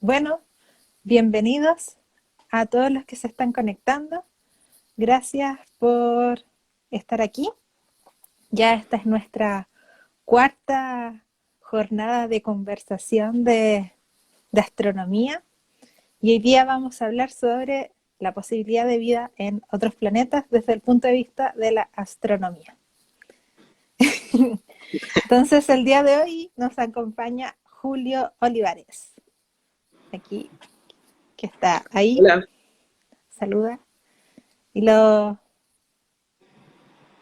Bueno, bienvenidos a todos los que se están conectando. Gracias por estar aquí. Ya esta es nuestra cuarta jornada de conversación de astronomía y hoy día vamos a hablar sobre la posibilidad de vida en otros planetas desde el punto de vista de la astronomía. Entonces, el día de hoy nos acompaña Julio Olivares, aquí, que está ahí. Hola. Saluda. Y lo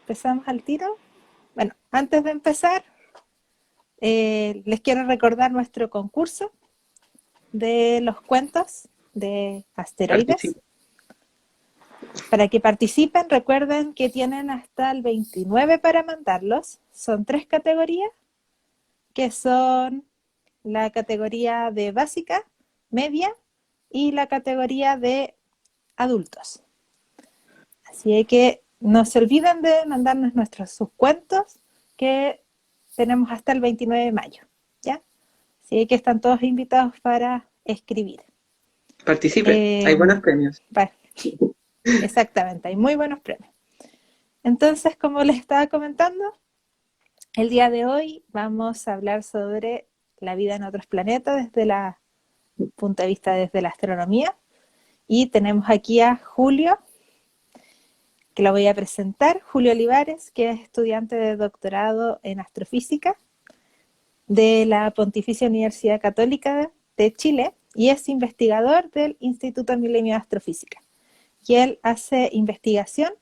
empezamos al tiro. Bueno, antes de empezar, les quiero recordar nuestro concurso de los cuentos de asteroides. Participo. Para que participen, recuerden que tienen hasta el 29 para mandarlos. Son 3 categorías, que son la categoría de básica, media y la categoría de adultos. Así que no se olviden de mandarnos sus cuentos, que tenemos hasta el 29 de mayo, ¿ya? Así que están todos invitados para escribir. Participe, hay buenos premios. Exactamente, hay muy buenos premios. Entonces, como les estaba comentando, el día de hoy vamos a hablar sobre la vida en otros planetas desde el punto de vista desde la astronomía. Y tenemos aquí a Julio, que lo voy a presentar, Julio Olivares, que es estudiante de doctorado en astrofísica de la Pontificia Universidad Católica de Chile y es investigador del Instituto Milenio de Astrofísica. Y él hace investigación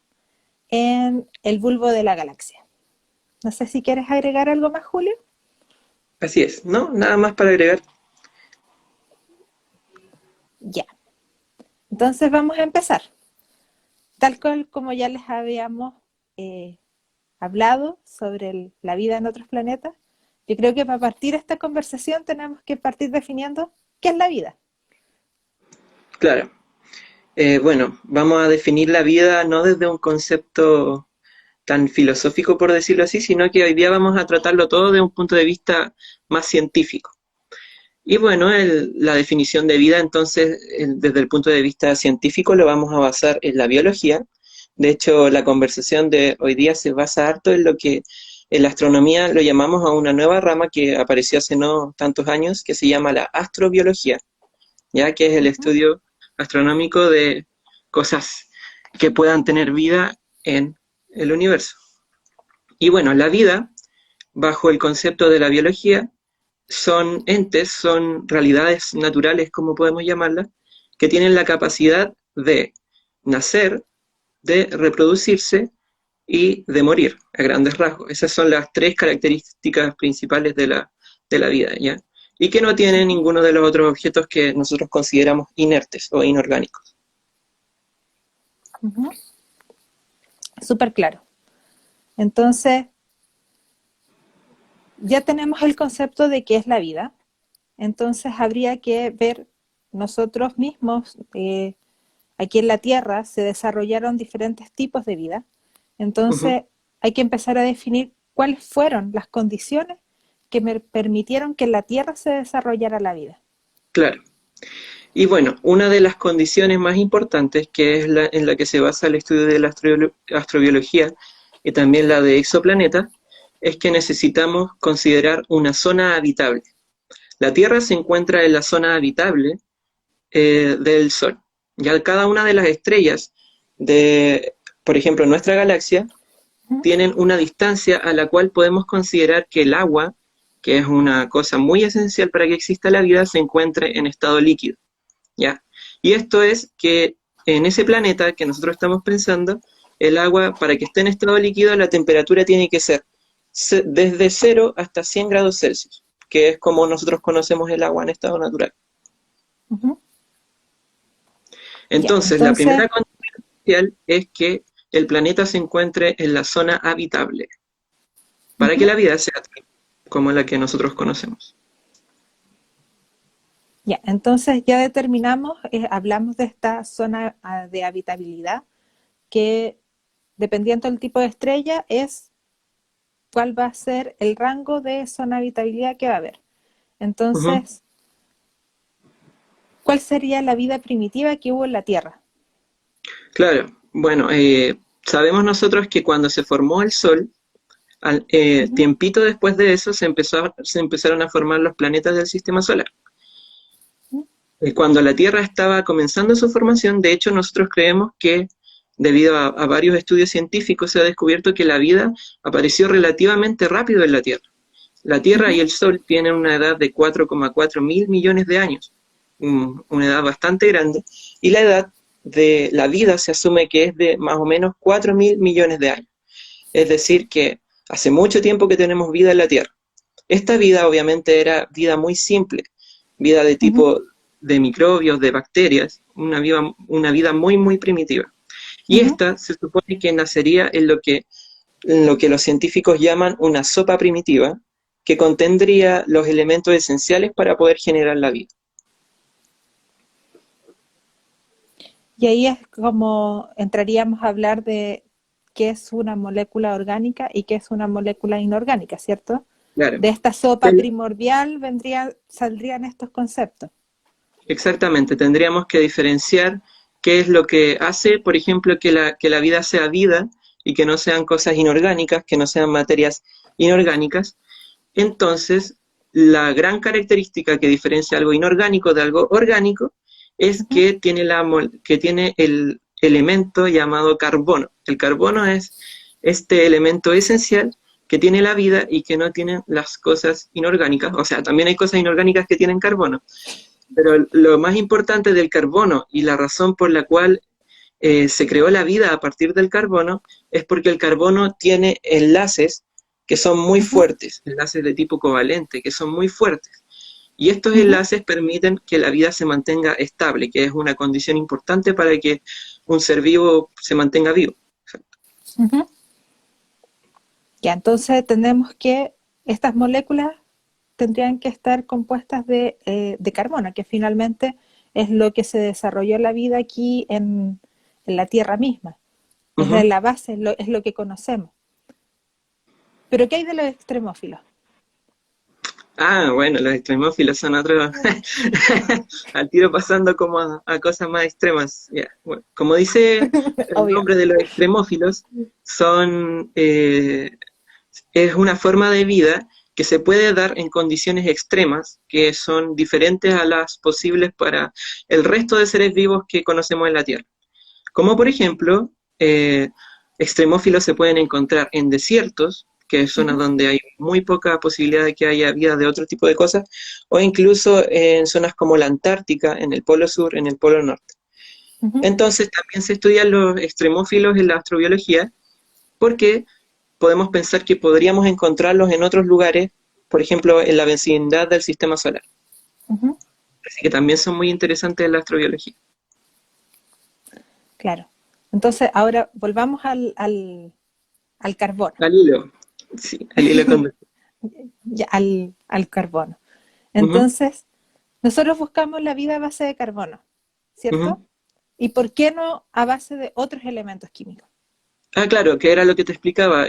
en el bulbo de la galaxia. No sé si quieres agregar algo más, Julio. Así es, ¿no? Nada más para agregar. Ya. Entonces vamos a empezar. Tal cual como ya les habíamos hablado sobre la vida en otros planetas, yo creo que para partir esta conversación tenemos que partir definiendo qué es la vida. Claro. Bueno, vamos a definir la vida no desde un concepto tan filosófico, por decirlo así, sino que hoy día vamos a tratarlo todo de un punto de vista más científico. Y bueno, la definición de vida, entonces, desde el punto de vista científico, lo vamos a basar en la biología. De hecho, la conversación de hoy día se basa harto en lo que en la astronomía lo llamamos a una nueva rama que apareció hace no tantos años, que se llama la astrobiología, ya que es el estudio astronómico de cosas que puedan tener vida en el universo. Y bueno, la vida, bajo el concepto de la biología, son entes, son realidades naturales, como podemos llamarlas, que tienen la capacidad de nacer, de reproducirse y de morir, a grandes rasgos. Esas son las 3 características principales de la vida, ¿ya? Y que no tienen ninguno de los otros objetos que nosotros consideramos inertes o inorgánicos. Súper claro. Entonces, ya tenemos el concepto de qué es la vida. Entonces, habría que ver nosotros mismos, aquí en la Tierra, se desarrollaron diferentes tipos de vida. Ujú, Entonces, hay que empezar a definir cuáles fueron las condiciones que me permitieron que en la Tierra se desarrollara la vida. claro. Y bueno, una de las condiciones más importantes, que es en la que se basa el estudio de la astrobiología y también la de exoplanetas, es que necesitamos considerar una zona habitable. La Tierra se encuentra en la zona habitable del Sol. Ya cada una de las estrellas de, por ejemplo, nuestra galaxia, tienen una distancia a la cual podemos considerar que el agua, que es una cosa muy esencial para que exista la vida, se encuentre en estado líquido. ¿Ya? Y esto es que en ese planeta que nosotros estamos pensando, el agua, para que esté en estado líquido, la temperatura tiene que ser desde 0 hasta 100 °C, que es como nosotros conocemos el agua en estado natural. Ya, Entonces, la entonces, primera condición es que el planeta se encuentre en la zona habitable, para que la vida sea tal como la que nosotros conocemos. ya, entonces ya determinamos, hablamos de esta zona de habitabilidad, que dependiendo del tipo de estrella es cuál va a ser el rango de zona de habitabilidad que va a haber. Ujú. Entonces, ¿Cuál sería la vida primitiva que hubo en la Tierra? Claro, bueno, sabemos nosotros que cuando se formó el Sol, Ujú, tiempito después de eso se empezaron a formar los planetas del sistema solar. ujú, Cuando la Tierra estaba comenzando su formación, de hecho nosotros creemos que debido a varios estudios científicos se ha descubierto que la vida apareció relativamente rápido en la Tierra. La Tierra y ujú. el Sol tienen una edad de 4,4 mil millones de años, una edad bastante grande, y la edad de la vida se asume que es de más o menos 4 mil millones de años. Es decir, que hace mucho tiempo que tenemos vida en la Tierra. Esta vida obviamente era vida muy simple, vida de Ujú, tipo de microbios, de bacterias, una vida muy, muy primitiva. Y ujú. esta se supone que nacería en lo que los científicos llaman una sopa primitiva, que contendría los elementos esenciales para poder generar la vida. Y ahí es como entraríamos a hablar de qué es una molécula orgánica y qué es una molécula inorgánica, ¿cierto? Claro. De esta sopa primordial saldrían estos conceptos. Exactamente, tendríamos que diferenciar qué es lo que hace, por ejemplo, que la vida sea vida y que no sean cosas inorgánicas, que no sean materias inorgánicas. Entonces, la gran característica que diferencia algo inorgánico de algo orgánico es Ujú, que tiene el elemento llamado carbono. El carbono es este elemento esencial que tiene la vida y que no tienen las cosas inorgánicas. O sea, también hay cosas inorgánicas que tienen carbono, pero lo más importante del carbono y la razón por la cual se creó la vida a partir del carbono es porque el carbono tiene enlaces que son muy ujú, fuertes, enlaces de tipo covalente, que son muy fuertes. Y estos ujú, enlaces permiten que la vida se mantenga estable, que es una condición importante para que un ser vivo se mantenga vivo. ujú. Ya, entonces tenemos que estas moléculas tendrían que estar compuestas de carbono, que finalmente es lo que se desarrolló la vida aquí en la Tierra misma. Es de Ujú. la base, es lo que conocemos. Pero ¿qué hay de los extremófilos? Ah, bueno, los extremófilos son otros, al tiro pasando como a cosas más extremas. Ya, bueno, como dice el Obvio. nombre de los extremófilos, es una forma de vida que se puede dar en condiciones extremas que son diferentes a las posibles para el resto de seres vivos que conocemos en la Tierra. Como por ejemplo, extremófilos se pueden encontrar en desiertos, que es zonas Ujú, donde hay muy poca posibilidad de que haya vida de otro tipo de cosas, o incluso en zonas como la Antártica, en el Polo Sur, en el Polo Norte. ujú. Entonces también se estudian los extremófilos en la astrobiología porque podemos pensar que podríamos encontrarlos en otros lugares, por ejemplo, en la vecindad del sistema solar. Ujú. Así que también son muy interesantes en la astrobiología. Claro. Entonces, ahora volvamos al carbono. Al hilo, sí, al hilo conductor. Ya, al carbono. Ujú, Entonces, nosotros buscamos la vida a base de carbono, ¿cierto? ujú. ¿Y por qué no a base de otros elementos químicos? Ah, claro, que era lo que te explicaba.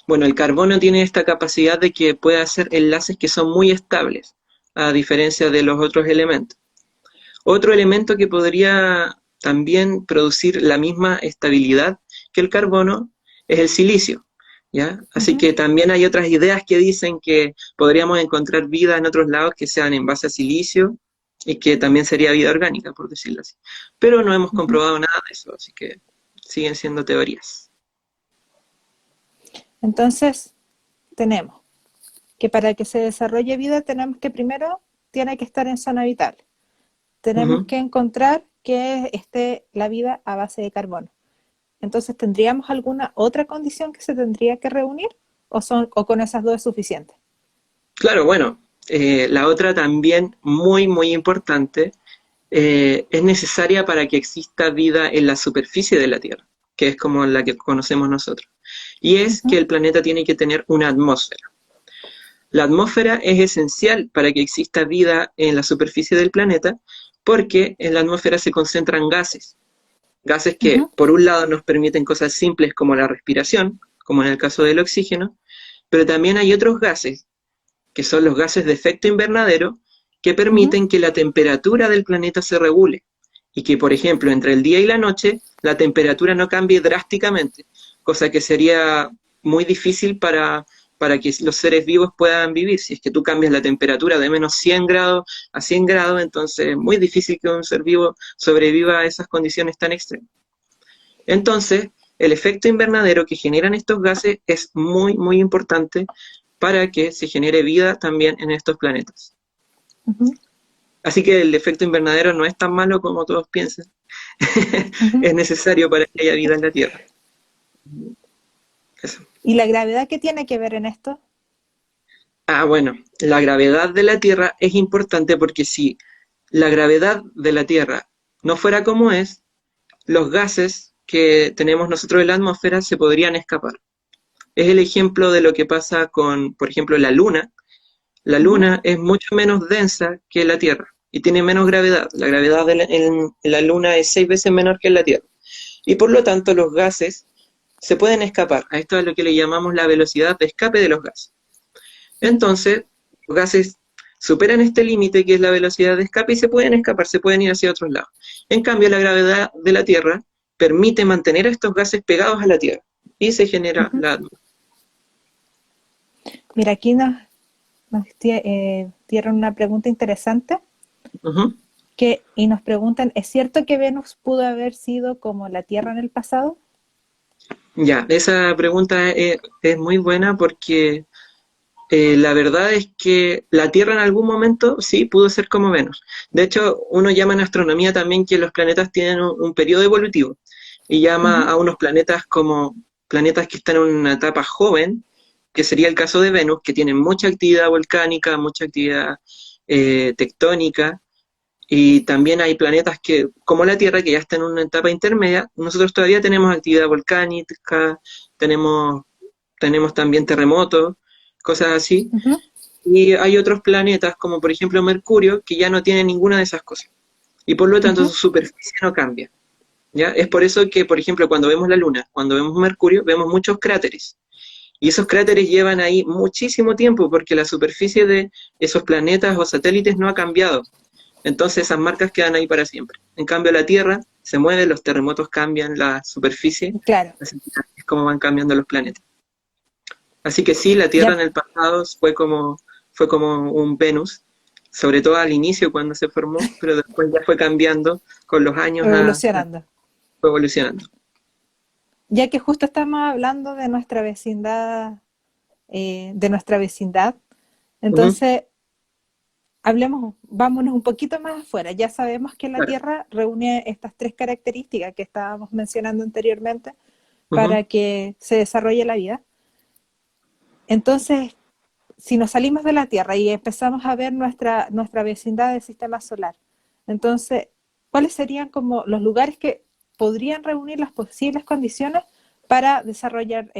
Bueno, el carbono tiene esta capacidad de que puede hacer enlaces que son muy estables, a diferencia de los otros elementos. Otro elemento que podría también producir la misma estabilidad que el carbono es el silicio, ¿ya? Así Ujú, que también hay otras ideas que dicen que podríamos encontrar vida en otros lados que sean en base a silicio y que también sería vida orgánica, por decirlo así. Pero no hemos ujú. comprobado nada de eso, así que siguen siendo teorías. Entonces, tenemos que para que se desarrolle vida tenemos que primero tiene que estar en zona habitable. Tenemos Ujú. que encontrar que esté la vida a base de carbono. Entonces, ¿tendríamos alguna otra condición que se tendría que reunir o con esas dos es suficiente? Claro, bueno, la otra también muy, muy importante es necesaria para que exista vida en la superficie de la Tierra, que es como la que conocemos nosotros. Y es que Ujú, el planeta tiene que tener una atmósfera. La atmósfera es esencial para que exista vida en la superficie del planeta porque en la atmósfera se concentran gases. Gases que, ujú, por un lado, nos permiten cosas simples como la respiración, como en el caso del oxígeno, pero también hay otros gases, que son los gases de efecto invernadero, que Ujú. permiten que la temperatura del planeta se regule y que, por ejemplo, entre el día y la noche, la temperatura no cambie drásticamente, cosa que sería muy difícil para que los seres vivos puedan vivir. Si es que tú cambias la temperatura de menos 100 grados a 100 grados, entonces es muy difícil que un ser vivo sobreviva a esas condiciones tan extremas. Entonces, el efecto invernadero que generan estos gases es muy, muy importante para que se genere vida también en estos planetas. Ujú. Así que el efecto invernadero no es tan malo como todos piensan. Ujú. Es necesario para que haya vida en la Tierra. Eso. ¿Y la gravedad qué tiene que ver en esto? Ah, bueno, la gravedad de la Tierra es importante porque si la gravedad de la Tierra no fuera como es, los gases que tenemos nosotros en la atmósfera se podrían escapar. Es el ejemplo de lo que pasa con, por ejemplo, la Luna. La Ujú. Luna es mucho menos densa que la Tierra y tiene menos gravedad. La gravedad en la Luna es 6 veces menor que en la Tierra. Y por lo tanto los gases se pueden escapar. A esto es lo que le llamamos la velocidad de escape de los gases. Entonces, los gases superan este límite que es la velocidad de escape y se pueden escapar, se pueden ir hacia otros lados. En cambio, la gravedad de la Tierra permite mantener a estos gases pegados a la Tierra y se genera Ujú. la atmósfera. Mira, aquí nos dieron una pregunta interesante Uh-huh. y nos preguntan, ¿es cierto que Venus pudo haber sido como la Tierra en el pasado? Ya, esa pregunta es muy buena porque la verdad es que la Tierra en algún momento sí pudo ser como Venus. De hecho, uno llama en astronomía también que los planetas tienen un periodo evolutivo y llama Ujú. a unos planetas como planetas que están en una etapa joven, que sería el caso de Venus, que tienen mucha actividad volcánica, mucha actividad tectónica, y también hay planetas que, como la Tierra, que ya están en una etapa intermedia. Nosotros todavía tenemos actividad volcánica, tenemos, tenemos también terremotos, cosas así. Ujú. Y hay otros planetas, como por ejemplo Mercurio, que ya no tiene ninguna de esas cosas. Y por lo tanto su Ujú. superficie no cambia. ¿Ya? Es por eso que, por ejemplo, cuando vemos la Luna, cuando vemos Mercurio, vemos muchos cráteres. Y esos cráteres llevan ahí muchísimo tiempo porque la superficie de esos planetas o satélites no ha cambiado. Entonces esas marcas quedan ahí para siempre. En cambio la Tierra se mueve, los terremotos cambian la superficie, Claro, así que es como van cambiando los planetas. Así que sí, la Tierra ya en el pasado fue como un Venus, sobre todo al inicio cuando se formó, pero después ya fue cambiando con los años, evolucionando. fue evolucionando. Ya que justo estamos hablando de nuestra vecindad, Ujú, entonces hablemos, vámonos un poquito más afuera. Ya sabemos que la claro. Tierra reúne estas tres características que estábamos mencionando anteriormente Ujú, para que se desarrolle la vida. Entonces, si nos salimos de la Tierra y empezamos a ver nuestra vecindad del sistema solar, entonces, ¿cuáles serían como los lugares que podrían reunir las posibles condiciones para desarrollar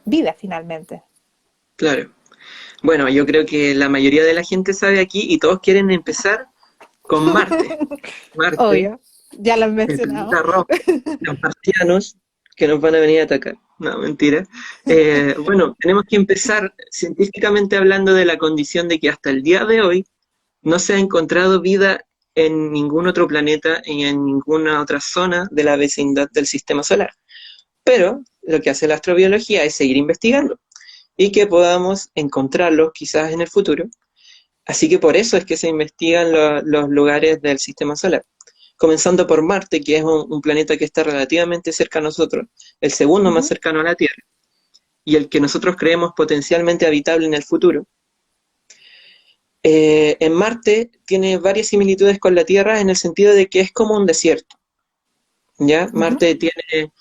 vida finalmente? claro. Bueno, yo creo que la mayoría de la gente sabe aquí y todos quieren empezar con Marte. Marte, Obvio, ya lo han el mencionado. planeta rojo, los marcianos que nos van a venir a atacar. No, mentira. Bueno, tenemos que empezar científicamente hablando de la condición de que hasta el día de hoy no se ha encontrado vida en ningún otro planeta y en ninguna otra zona de la vecindad del sistema solar. Pero lo que hace la astrobiología es seguir investigando y que podamos encontrarlos quizás en el futuro. Así que por eso es que se investigan los lugares del sistema solar. Comenzando por Marte, que es un planeta que está relativamente cerca a nosotros, el segundo más Ujú. cercano a la Tierra, y el que nosotros creemos potencialmente habitable en el futuro. En Marte tiene varias similitudes con la Tierra en el sentido de que es como un desierto. ¿Ya? Ujú. Marte tiene,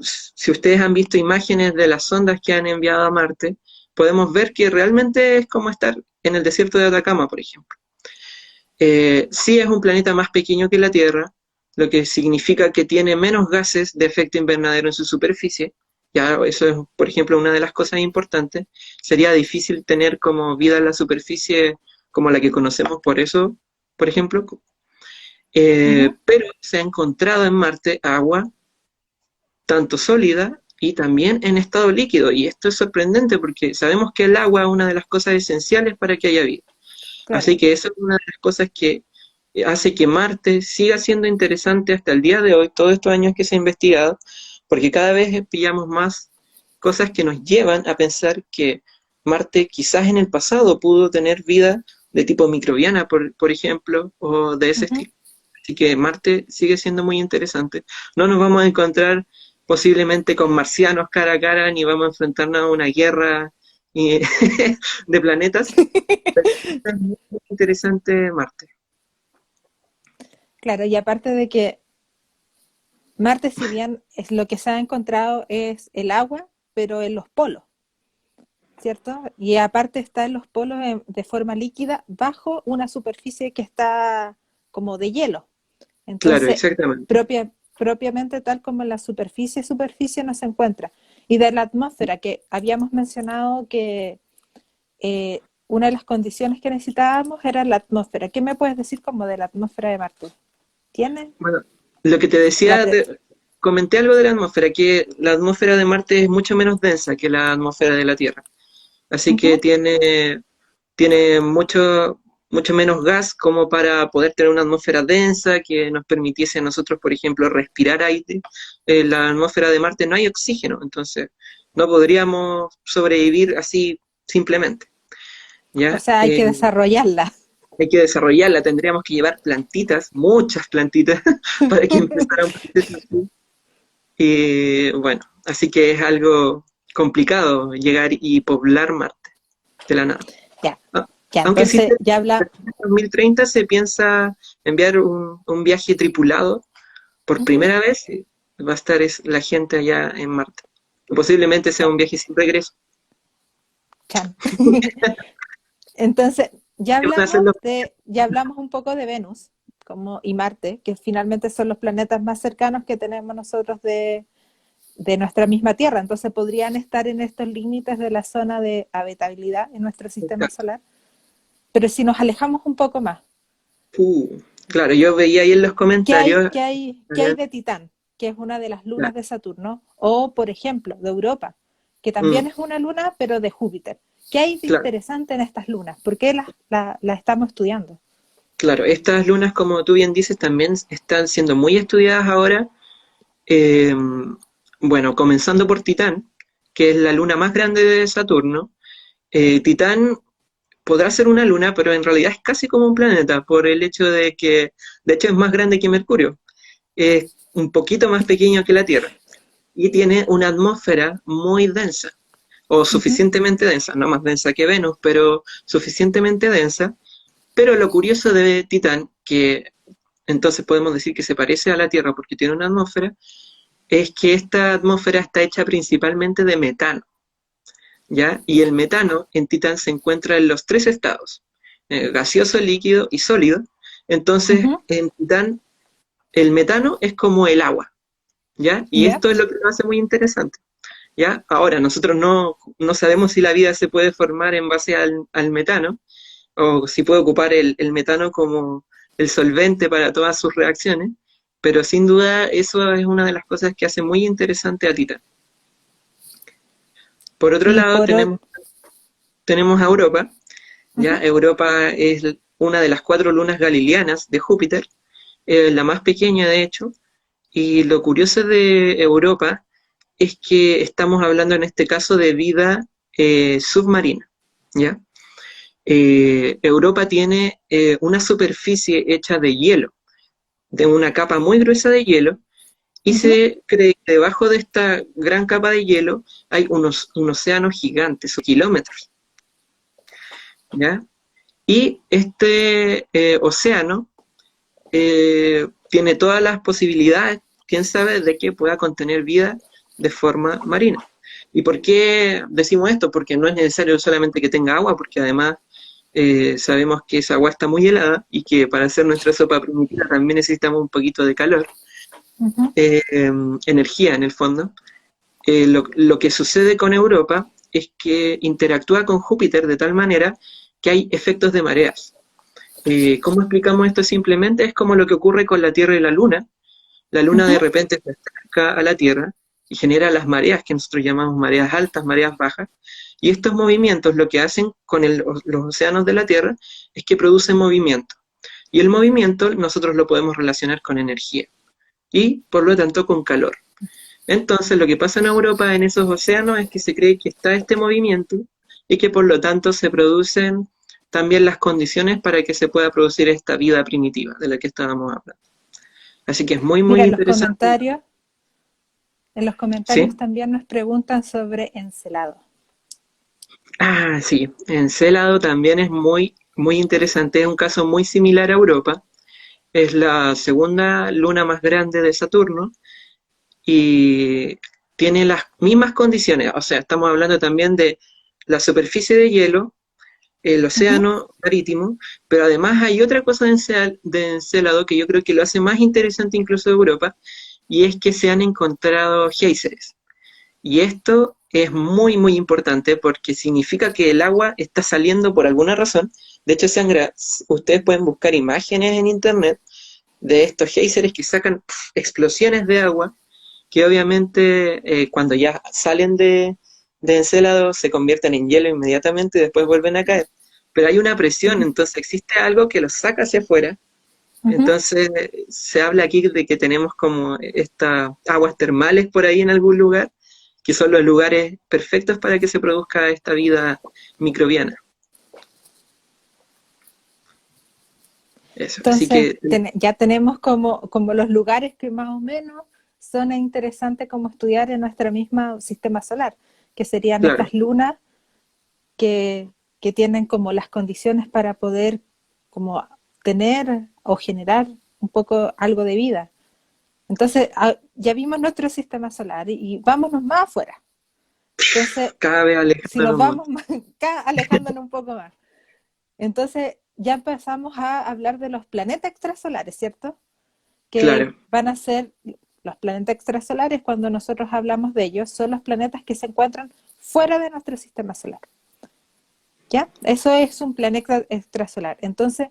si ustedes han visto imágenes de las sondas que han enviado a Marte, podemos ver que realmente es como estar en el desierto de Atacama, por ejemplo. Sí es un planeta más pequeño que la Tierra, lo que significa que tiene menos gases de efecto invernadero en su superficie. Ya, eso es, por ejemplo, una de las cosas importantes. Sería difícil tener como vida en la superficie como la que conocemos por eso, por ejemplo. Ujú. Pero se ha encontrado en Marte agua tanto sólida y también en estado líquido. Y esto es sorprendente porque sabemos que el agua es una de las cosas esenciales para que haya vida. Así claro. que eso es una de las cosas que hace que Marte siga siendo interesante hasta el día de hoy, todos estos años que se ha investigado, porque cada vez pillamos más cosas que nos llevan a pensar que Marte quizás en el pasado pudo tener vida de tipo microbiana, por ejemplo, o de ese Ujú. estilo. Así que Marte sigue siendo muy interesante. No nos vamos a encontrar posiblemente con marcianos cara a cara, ni vamos a enfrentarnos a una guerra y- de planetas. Es muy interesante Marte. Claro, y aparte de que Marte, si bien es lo que se ha encontrado es el agua, pero en los polos, ¿cierto? Y aparte está en los polos de forma líquida bajo una superficie que está como de hielo. Claro, Entonces, exactamente. propiamente tal como en la superficie no se encuentra. Y de la atmósfera, que habíamos mencionado que una de las condiciones que necesitábamos era la atmósfera. ¿Qué me puedes decir como de la atmósfera de Marte? ¿Tiene? Bueno, lo que te La decía, pre- comenté algo de la atmósfera, que la atmósfera de Marte es mucho menos densa que la atmósfera de la Tierra. Así que Ujú. tiene mucho menos gas como para poder tener una atmósfera densa que nos permitiese a nosotros, por ejemplo, respirar aire. En la atmósfera de Marte no hay oxígeno, entonces no podríamos sobrevivir así simplemente, O ¿ya? sea, hay que desarrollarla. Hay que desarrollarla, tendríamos que llevar plantitas, muchas plantitas, para que empezara un proceso así. Y bueno, así que es algo complicado llegar y poblar Marte de la nada. Ya, Ah, ya, aunque sí, entonces ya en habla. 2030 se piensa enviar un viaje tripulado por Ujú. primera vez. Y va a estar la gente allá en Marte. Posiblemente sea Ya, un viaje sin regreso. chan. Entonces, ¿Qué van a hacer los- ya hablamos un poco de Venus como, y Marte, que finalmente son los planetas más cercanos que tenemos nosotros de nuestra misma Tierra. Entonces podrían estar en estos límites de la zona de habitabilidad en nuestro sistema solar. Pero si nos alejamos un poco más, Claro, yo veía ahí en los comentarios. qué hay de Titán, que es una de las lunas Claro. de Saturno? O, por ejemplo, de Europa, que también Mm, es una luna, pero de Júpiter. ¿Qué hay de claro. interesante en estas lunas? ¿Por qué la estamos estudiando? Claro, estas lunas, como tú bien dices, también están siendo muy estudiadas ahora. Eh, bueno, comenzando por Titán, que es la luna más grande de Saturno. Titán podrá ser una luna, pero en realidad es casi como un planeta, por el hecho de que, de hecho, es más grande que Mercurio. Es un poquito más pequeño que la Tierra y tiene una atmósfera muy densa, o Uh -huh. suficientemente densa, no más densa que Venus, pero suficientemente densa. Pero lo curioso de Titán, que entonces podemos decir que se parece a la Tierra porque tiene una atmósfera, es que esta atmósfera está hecha principalmente de metano, ¿ya? Y el metano en Titán se encuentra en los tres estados, gaseoso, líquido y sólido. Uh Entonces, -huh. en Titán, el metano es como el agua, ¿ya? Y ¿Ya? esto es lo que lo hace muy interesante, ¿ya? Ahora, nosotros no sabemos si la vida se puede formar en base al metano, o si puede ocupar el metano como el solvente para todas sus reacciones, pero sin duda eso es una de las cosas que hace muy interesante a Titán. Por otro Y lado, por otro, tenemos a Europa, uh ¿ya? -huh. Europa es una de las cuatro lunas galileanas de Júpiter, la más pequeña de hecho, y lo curioso de Europa es que estamos hablando en este caso de vida submarina, ¿ya? Europa tiene una superficie hecha de hielo, de una capa muy gruesa de hielo, y Uh -huh. se cree que debajo de esta gran capa de hielo hay un océano gigante, son kilómetros, ¿ya? Y este océano tiene todas las posibilidades, quién sabe, de que pueda contener vida de forma marina. ¿Y por qué decimos esto? Porque no es necesario solamente que tenga agua, porque además sabemos que esa agua está muy helada y que para hacer nuestra sopa primitiva también necesitamos un poquito de calor, Uh -huh. energía en el fondo. Lo que sucede con Europa es que interactúa con Júpiter de tal manera que hay efectos de mareas. ¿Cómo explicamos esto simplemente? Es como lo que ocurre con la Tierra y la Luna. La Uh Luna de -huh. repente se acerca a la Tierra y genera las mareas que nosotros llamamos mareas altas, mareas bajas. Y estos movimientos lo que hacen con los océanos de la Tierra es que producen movimiento. Y el movimiento nosotros lo podemos relacionar con energía y por lo tanto con calor. Entonces lo que pasa en Europa en esos océanos es que se cree que está este movimiento y que por lo tanto se producen también las condiciones para que se pueda producir esta vida primitiva de la que estábamos hablando. Así que es muy, muy Mira, interesante. en los comentarios ¿Sí? también nos preguntan sobre Encelado. Ah, sí, Encélado también es muy, muy interesante, es un caso muy similar a Europa, es la segunda luna más grande de Saturno y tiene las mismas condiciones, o sea, estamos hablando también de la superficie de hielo, el Ujú. océano marítimo, pero además hay otra cosa de Encélado que yo creo que lo hace más interesante incluso de Europa, y es que se han encontrado géiseres. Y esto es muy, muy importante porque significa que el agua está saliendo por alguna razón. De hecho, ustedes pueden buscar imágenes en internet de estos géiseres que sacan explosiones de agua, que obviamente cuando ya salen de Encélado se convierten en hielo inmediatamente y después vuelven a caer. Pero hay una presión, entonces existe algo que los saca hacia afuera. Ujú. Entonces se habla aquí de que tenemos como estas aguas termales por ahí en algún lugar, que son los lugares perfectos para que se produzca esta vida microbiana. Eso, así Entonces, que, ya tenemos como los lugares que más o menos son interesantes como estudiar en nuestro mismo sistema solar, que serían claro, estas lunas que, que tienen como las condiciones para poder como tener o generar un poco algo de vida. Entonces, ya vimos nuestro sistema solar y vámonos más afuera. Entonces, cada vez si nos alejándonos más. vamos más, alejándonos un poco más, entonces ya empezamos a hablar de los planetas extrasolares, ¿cierto? Que Claro, van a ser los planetas extrasolares, cuando nosotros hablamos de ellos, son los planetas que se encuentran fuera de nuestro sistema solar. ¿Ya? Eso es un planeta extrasolar. Entonces,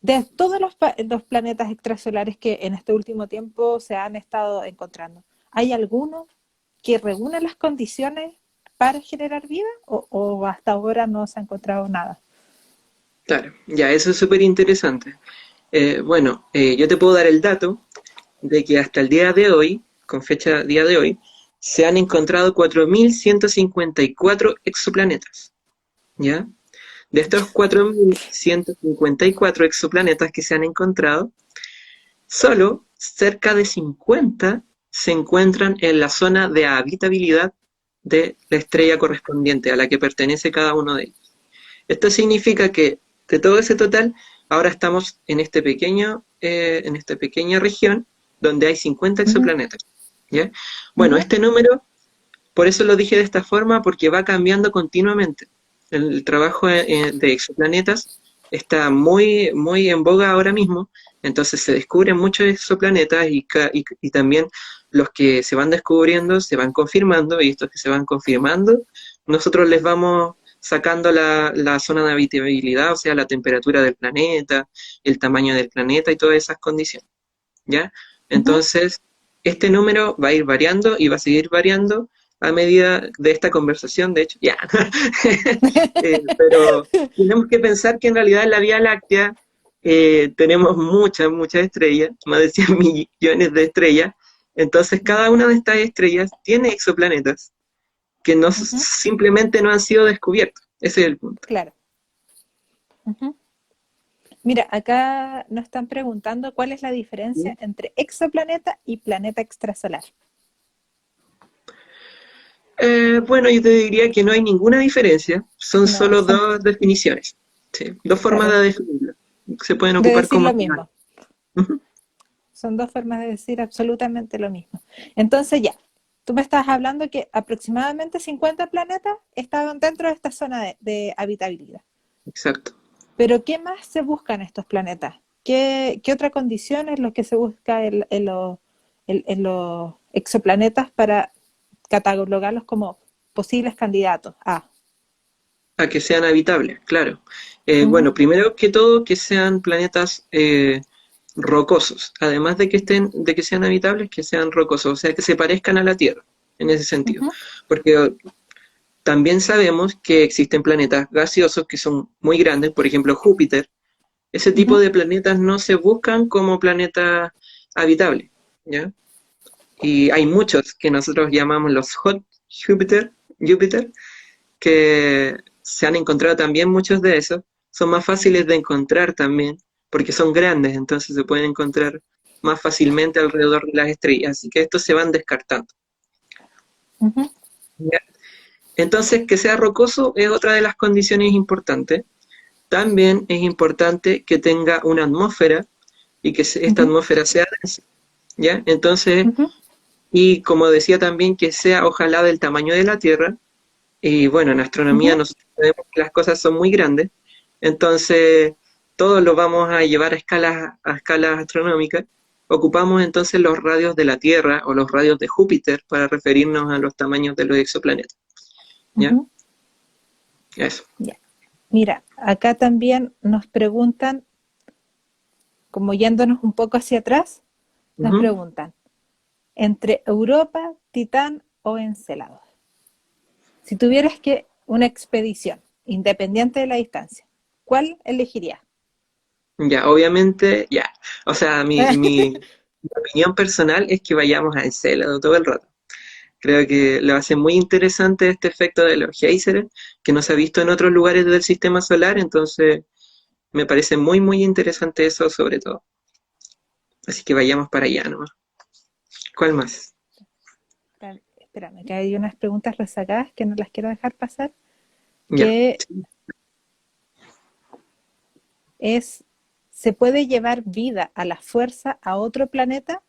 de todos los planetas extrasolares que en este último tiempo se han estado encontrando, ¿hay alguno que reúne las condiciones para generar vida o hasta ahora no se ha encontrado nada? claro, ya, eso es súper interesante. Bueno, yo te puedo dar el dato de que hasta el día de hoy, con fecha día de hoy, se han encontrado 4154 exoplanetas, ¿ya? De estos 4154 exoplanetas que se han encontrado, solo cerca de 50 se encuentran en la zona de habitabilidad de la estrella correspondiente a la que pertenece cada uno de ellos. Esto significa que de todo ese total, ahora estamos en esta pequeña región donde hay 50 Uh -huh, exoplanetas. ¿Ya? uh Bueno, -huh, este número, por eso lo dije de esta forma, porque va cambiando continuamente. El trabajo de exoplanetas está muy, muy en boga ahora mismo, entonces se descubren muchos exoplanetas y también los que se van descubriendo se van confirmando, y estos que se van confirmando, nosotros les vamos sacando la zona de habitabilidad, o sea, la temperatura del planeta, el tamaño del planeta y todas esas condiciones, ¿ya? uh -huh. Entonces, este número va a ir variando y va a seguir variando a medida de esta conversación, de hecho, ya. Pero tenemos que pensar que en realidad en la Vía Láctea tenemos muchas, muchas estrellas, más de 100 millones de estrellas, entonces cada una de estas estrellas tiene exoplanetas que no, Uh -huh, simplemente no han sido descubiertos. Ese es el punto. claro. Uh -huh. Mira, acá nos están preguntando cuál es la diferencia entre exoplaneta y planeta extrasolar. Bueno, yo te diría que no hay ninguna diferencia, son No, solo son, dos definiciones, ¿sí? Dos formas claro, de definirlo. Se pueden de ocupar decir como lo sinónimos. mismo. Son dos formas de decir absolutamente lo mismo. Entonces ya, tú me estás hablando que aproximadamente 50 planetas estaban dentro de esta zona de habitabilidad. Exacto. Pero ¿qué más se busca en estos planetas? ¿Qué otra condición es lo que se busca en los exoplanetas para catalogarlos como posibles candidatos? A que sean habitables, claro. Uh -huh, Bueno, primero que todo, que sean planetas rocosos, además de que sean habitables, que sean rocosos, o sea, que se parezcan a la Tierra, en ese sentido. Ujú, Porque también sabemos que existen planetas gaseosos que son muy grandes, por ejemplo Júpiter. Ese tipo ujú, de planetas no se buscan como planetas habitables, ¿ya? Y hay muchos que nosotros llamamos los hot Júpiter, que se han encontrado también muchos de esos. Son más fáciles de encontrar también, porque son grandes, entonces se pueden encontrar más fácilmente alrededor de las estrellas. Así que estos se van descartando, ujú, ¿ya? Entonces, que sea rocoso es otra de las condiciones importantes. También es importante que tenga una atmósfera y que esta ujú, atmósfera sea densa, ¿ya? Entonces, ujú, y como decía también, que sea ojalá del tamaño de la Tierra. Y bueno, en astronomía ujú. nosotros sabemos que las cosas son muy grandes, entonces todo lo vamos a llevar a escalas astronómicas. Ocupamos entonces los radios de la Tierra o los radios de Júpiter para referirnos a los tamaños de los exoplanetas. ¿Ya? Ujú. Eso. Ya. Mira, acá también nos preguntan, como yéndonos un poco hacia atrás, nos Ujú. preguntan, ¿entre Europa, Titán o Encelado? Si tuvieras que una expedición, independiente de la distancia, ¿cuál elegirías? Ya, obviamente, ya. O sea, mi opinión personal es que vayamos a Encélado todo el rato. Creo que lo hace muy interesante este efecto de los géiseres, que no se ha visto en otros lugares del sistema solar, entonces me parece muy, muy interesante eso sobre todo. Así que vayamos para allá nomás. ¿Cuál más? Espérame, que hay unas preguntas rezagadas que no las quiero dejar pasar, Ya. que es, ¿se puede llevar vida a la fuerza a otro planeta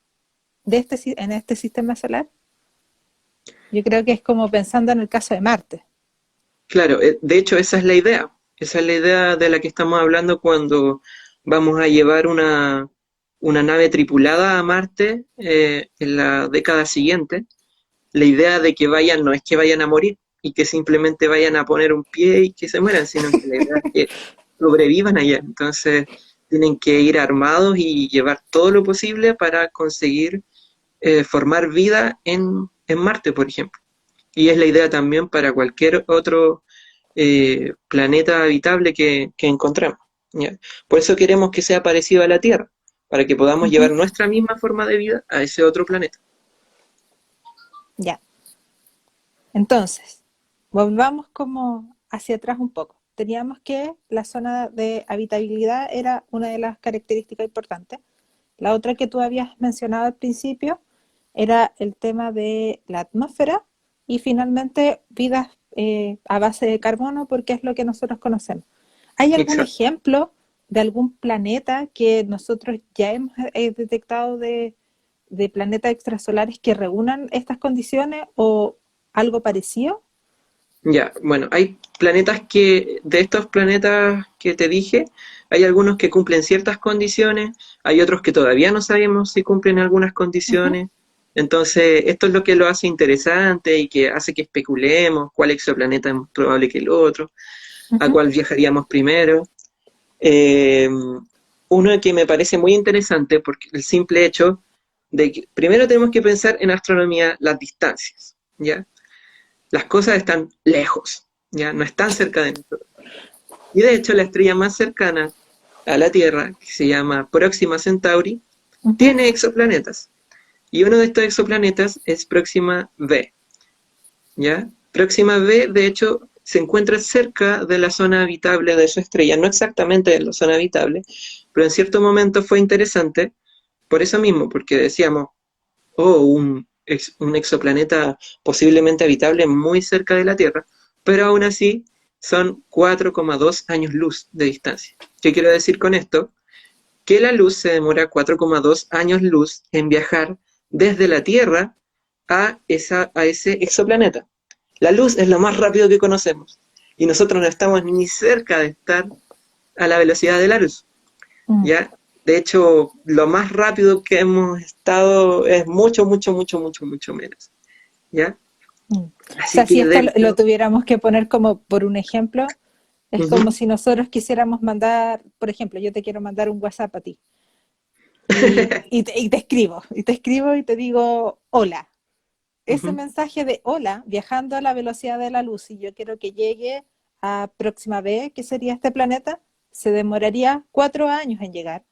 en este sistema solar? Yo creo que es como pensando en el caso de Marte. Claro, de hecho esa es la idea. Esa es la idea de la que estamos hablando cuando vamos a llevar una nave tripulada a Marte en la década siguiente. La idea de que vayan no es que vayan a morir y que simplemente vayan a poner un pie y que se mueran, sino que la idea es que sobrevivan allá. Entonces tienen que ir armados y llevar todo lo posible para conseguir formar vida en Marte, por ejemplo. Y es la idea también para cualquier otro planeta habitable que encontremos, ¿ya? Por eso queremos que sea parecido a la Tierra, para que podamos llevar Ujú. nuestra misma forma de vida a ese otro planeta. Ya. Entonces, volvamos como hacia atrás un poco. Teníamos que la zona de habitabilidad era una de las características importantes. La otra que tú habías mencionado al principio era el tema de la atmósfera y finalmente vidas a base de carbono porque es lo que nosotros conocemos. ¿Hay algún Exacto. ejemplo de algún planeta que nosotros ya hemos detectado de planetas extrasolares que reúnan estas condiciones o algo parecido? Ya, bueno, hay planetas de estos planetas que te dije, hay algunos que cumplen ciertas condiciones, hay otros que todavía no sabemos si cumplen algunas Ujú, condiciones. Entonces, esto es lo que lo hace interesante y que hace que especulemos cuál exoplaneta es más probable que el otro, a ujú, cuál viajaríamos primero. Eh, Uno que me parece muy interesante porque el simple hecho de que primero tenemos que pensar en astronomía las distancias, ¿ya? Las cosas están lejos, ¿ya? No están cerca de nosotros. Y de hecho la estrella más cercana a la Tierra, que se llama Próxima Centauri, ujú. tiene exoplanetas. Y uno de estos exoplanetas es Próxima B, ¿ya? Próxima B, de hecho, se encuentra cerca de la zona habitable de su estrella, no exactamente en la zona habitable, pero en cierto momento fue interesante por eso mismo, porque decíamos, oh, un exoplaneta posiblemente habitable muy cerca de la Tierra, pero aún así son 4,2 años luz de distancia. ¿Qué quiero decir con esto? Que la luz se demora 4,2 años luz en viajar desde la Tierra a ese exoplaneta. La luz es lo más rápido que conocemos y nosotros no estamos ni cerca de estar a la velocidad de la luz, Mm, ¿ya? De hecho, lo más rápido que hemos estado es mucho, mucho, mucho, mucho, mucho menos, ¿ya? mm. O Así sea, si que de esto lo hecho, tuviéramos que poner como por un ejemplo, es como ujú, si nosotros quisiéramos mandar, por ejemplo, yo te quiero mandar un WhatsApp a ti. y te escribo y te digo hola. Ese Ujú, mensaje de hola, viajando a la velocidad de la luz, y yo quiero que llegue a Próxima B, que sería este planeta, se demoraría 4 años en llegar.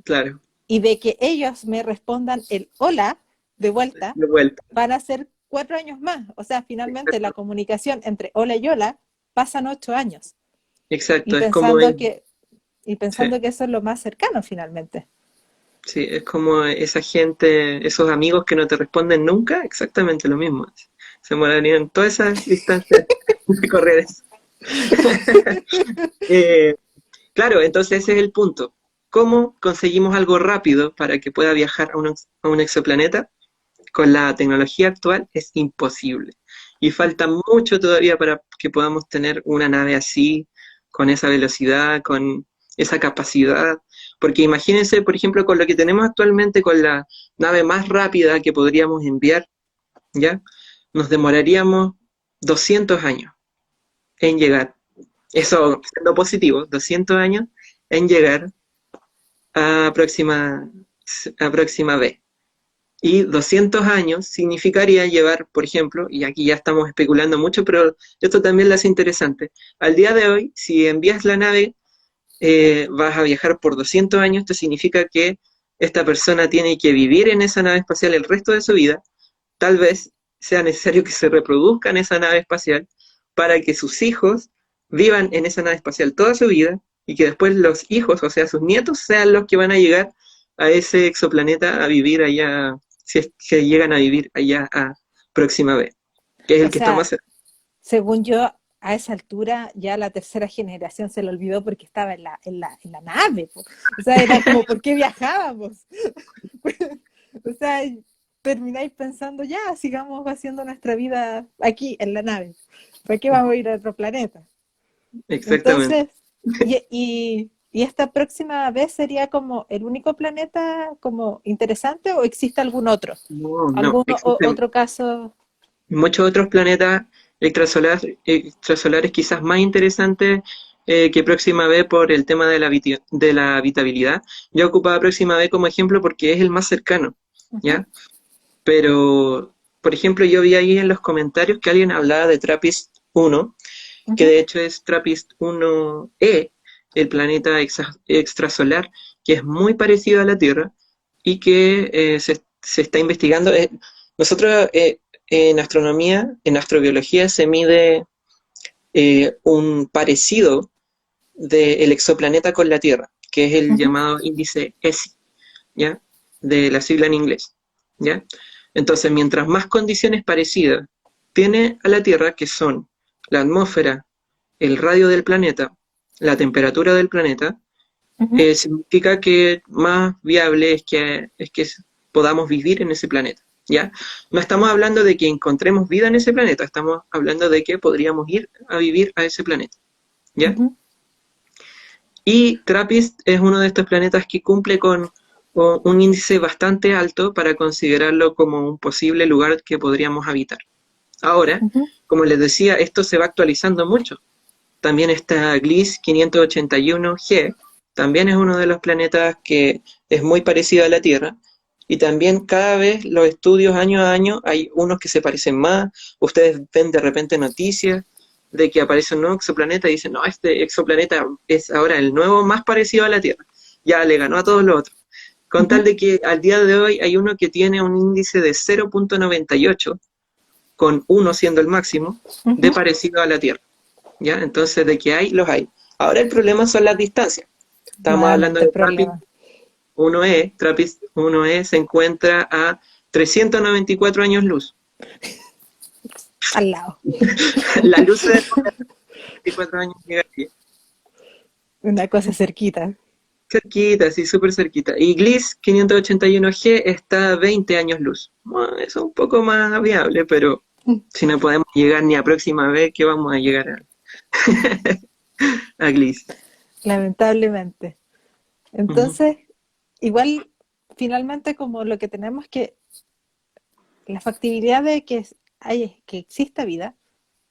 claro, Y de que ellos me respondan el hola de vuelta, de vuelta. van a ser 4 años más. O sea, finalmente la Exacto, comunicación entre hola y hola pasan 8 años. Y exacto, es como pensando el, que, y sí, pensando que eso es lo más cercano finalmente. sí, es como esa gente, esos amigos que no te responden nunca, exactamente lo mismo. Se morarían todas esas distancias de correr eso. Eh, claro, entonces ese es el punto. ¿Cómo conseguimos algo rápido para que pueda viajar a un exoplaneta? Con la tecnología actual es imposible. Y falta mucho todavía para que podamos tener una nave así, con esa velocidad, con esa capacidad. Porque imagínense, por ejemplo, con lo que tenemos actualmente, con la nave más rápida que podríamos enviar, ¿ya? Nos demoraríamos 200 años en llegar. Eso, siendo positivo, 200 años en llegar a próxima B. Y 200 años significaría llevar, por ejemplo, y aquí ya estamos especulando mucho, pero esto también lo hace interesante. Al día de hoy, si envías la nave, vas a viajar por 200 años, esto significa que esta persona tiene que vivir en esa nave espacial el resto de su vida. Tal vez sea necesario que se reproduzca en esa nave espacial para que sus hijos vivan en esa nave espacial toda su vida y que después los hijos, o sea, sus nietos, sean los que van a llegar a ese exoplaneta a vivir allá, si es que llegan a vivir allá a Próxima B, que es O el que está más sea, cerca. según yo, a esa altura ya la tercera generación se lo olvidó porque estaba en la nave. Po. O sea, era como, ¿por qué viajábamos? O sea, termináis pensando, ya, sigamos haciendo nuestra vida aquí, en la nave. ¿Para qué vamos a ir a otro planeta? Exactamente. Entonces, y esta próxima vez sería como el único planeta como interesante o existe algún otro? No, no, ¿Algún existen otro caso? muchos otros planetas extrasolares quizás más interesantes que Próxima B por el tema de de la habitabilidad. Yo ocupaba Próxima B como ejemplo porque es el más cercano, Ujú, ¿ya? Pero, por ejemplo, yo vi ahí en los comentarios que alguien hablaba de TRAPPIST-1, que ujú, de hecho es TRAPPIST-1e, el planeta extrasolar, que es muy parecido a la Tierra y que se está investigando. Nosotros en astronomía, en astrobiología, se mide un parecido del exoplaneta con la Tierra, que es el ujú, llamado índice ESI, ¿ya? De la sigla en inglés, ¿ya? Entonces, mientras más condiciones parecidas tiene a la Tierra, que son la atmósfera, el radio del planeta, la temperatura del planeta, ujú. significa que más viable es que podamos vivir en ese planeta, ¿ya? No estamos hablando de que encontremos vida en ese planeta, estamos hablando de que podríamos ir a vivir a ese planeta, ¿ya? Ujú. Y TRAPPIST es uno de estos planetas que cumple con un índice bastante alto para considerarlo como un posible lugar que podríamos habitar. Ahora, Ujú. como les decía, esto se va actualizando mucho. También está Gliese 581G, también es uno de los planetas que es muy parecido a la Tierra. Y también cada vez los estudios año a año hay unos que se parecen más. Ustedes ven de repente noticias de que aparece un nuevo exoplaneta y dicen, no, este exoplaneta es ahora el nuevo más parecido a la Tierra. Ya le ganó a todos los otros. Con tal Ujú. de que al día de hoy hay uno que tiene un índice de 0.98, con uno siendo el máximo, de Ujú. parecido a la Tierra. ¿Ya? Entonces, de que hay, los hay. Ahora el problema son las distancias. Estamos hablando Nuevamente el de TRAPPIST problema. 1E. TRAPPIST 1E se encuentra a 394 años luz. Al lado. La luz se demora 24 años en llegar aquí. Una cosa cerquita. Cerquita, sí, súper cerquita. Y Gliese 581G está a 20 años luz. Bueno, eso es un poco más viable, pero si no podemos llegar ni a próxima vez, ¿qué vamos a llegar a Gliese? Lamentablemente. Ujú. Entonces, igual, finalmente, como lo que tenemos que, la factibilidad de que exista vida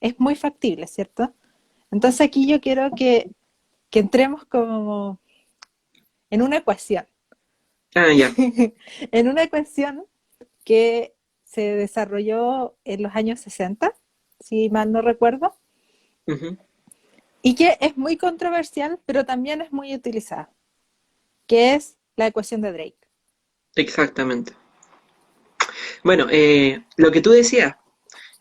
es muy factible, ¿cierto? Entonces aquí yo quiero que entremos como en una ecuación. Ah, ya. en una ecuación que se desarrolló en los años 60, si mal no recuerdo, Ujú. y que es muy controversial, pero también es muy utilizada, que es la ecuación de Drake. Exactamente. Bueno, lo que tú decías,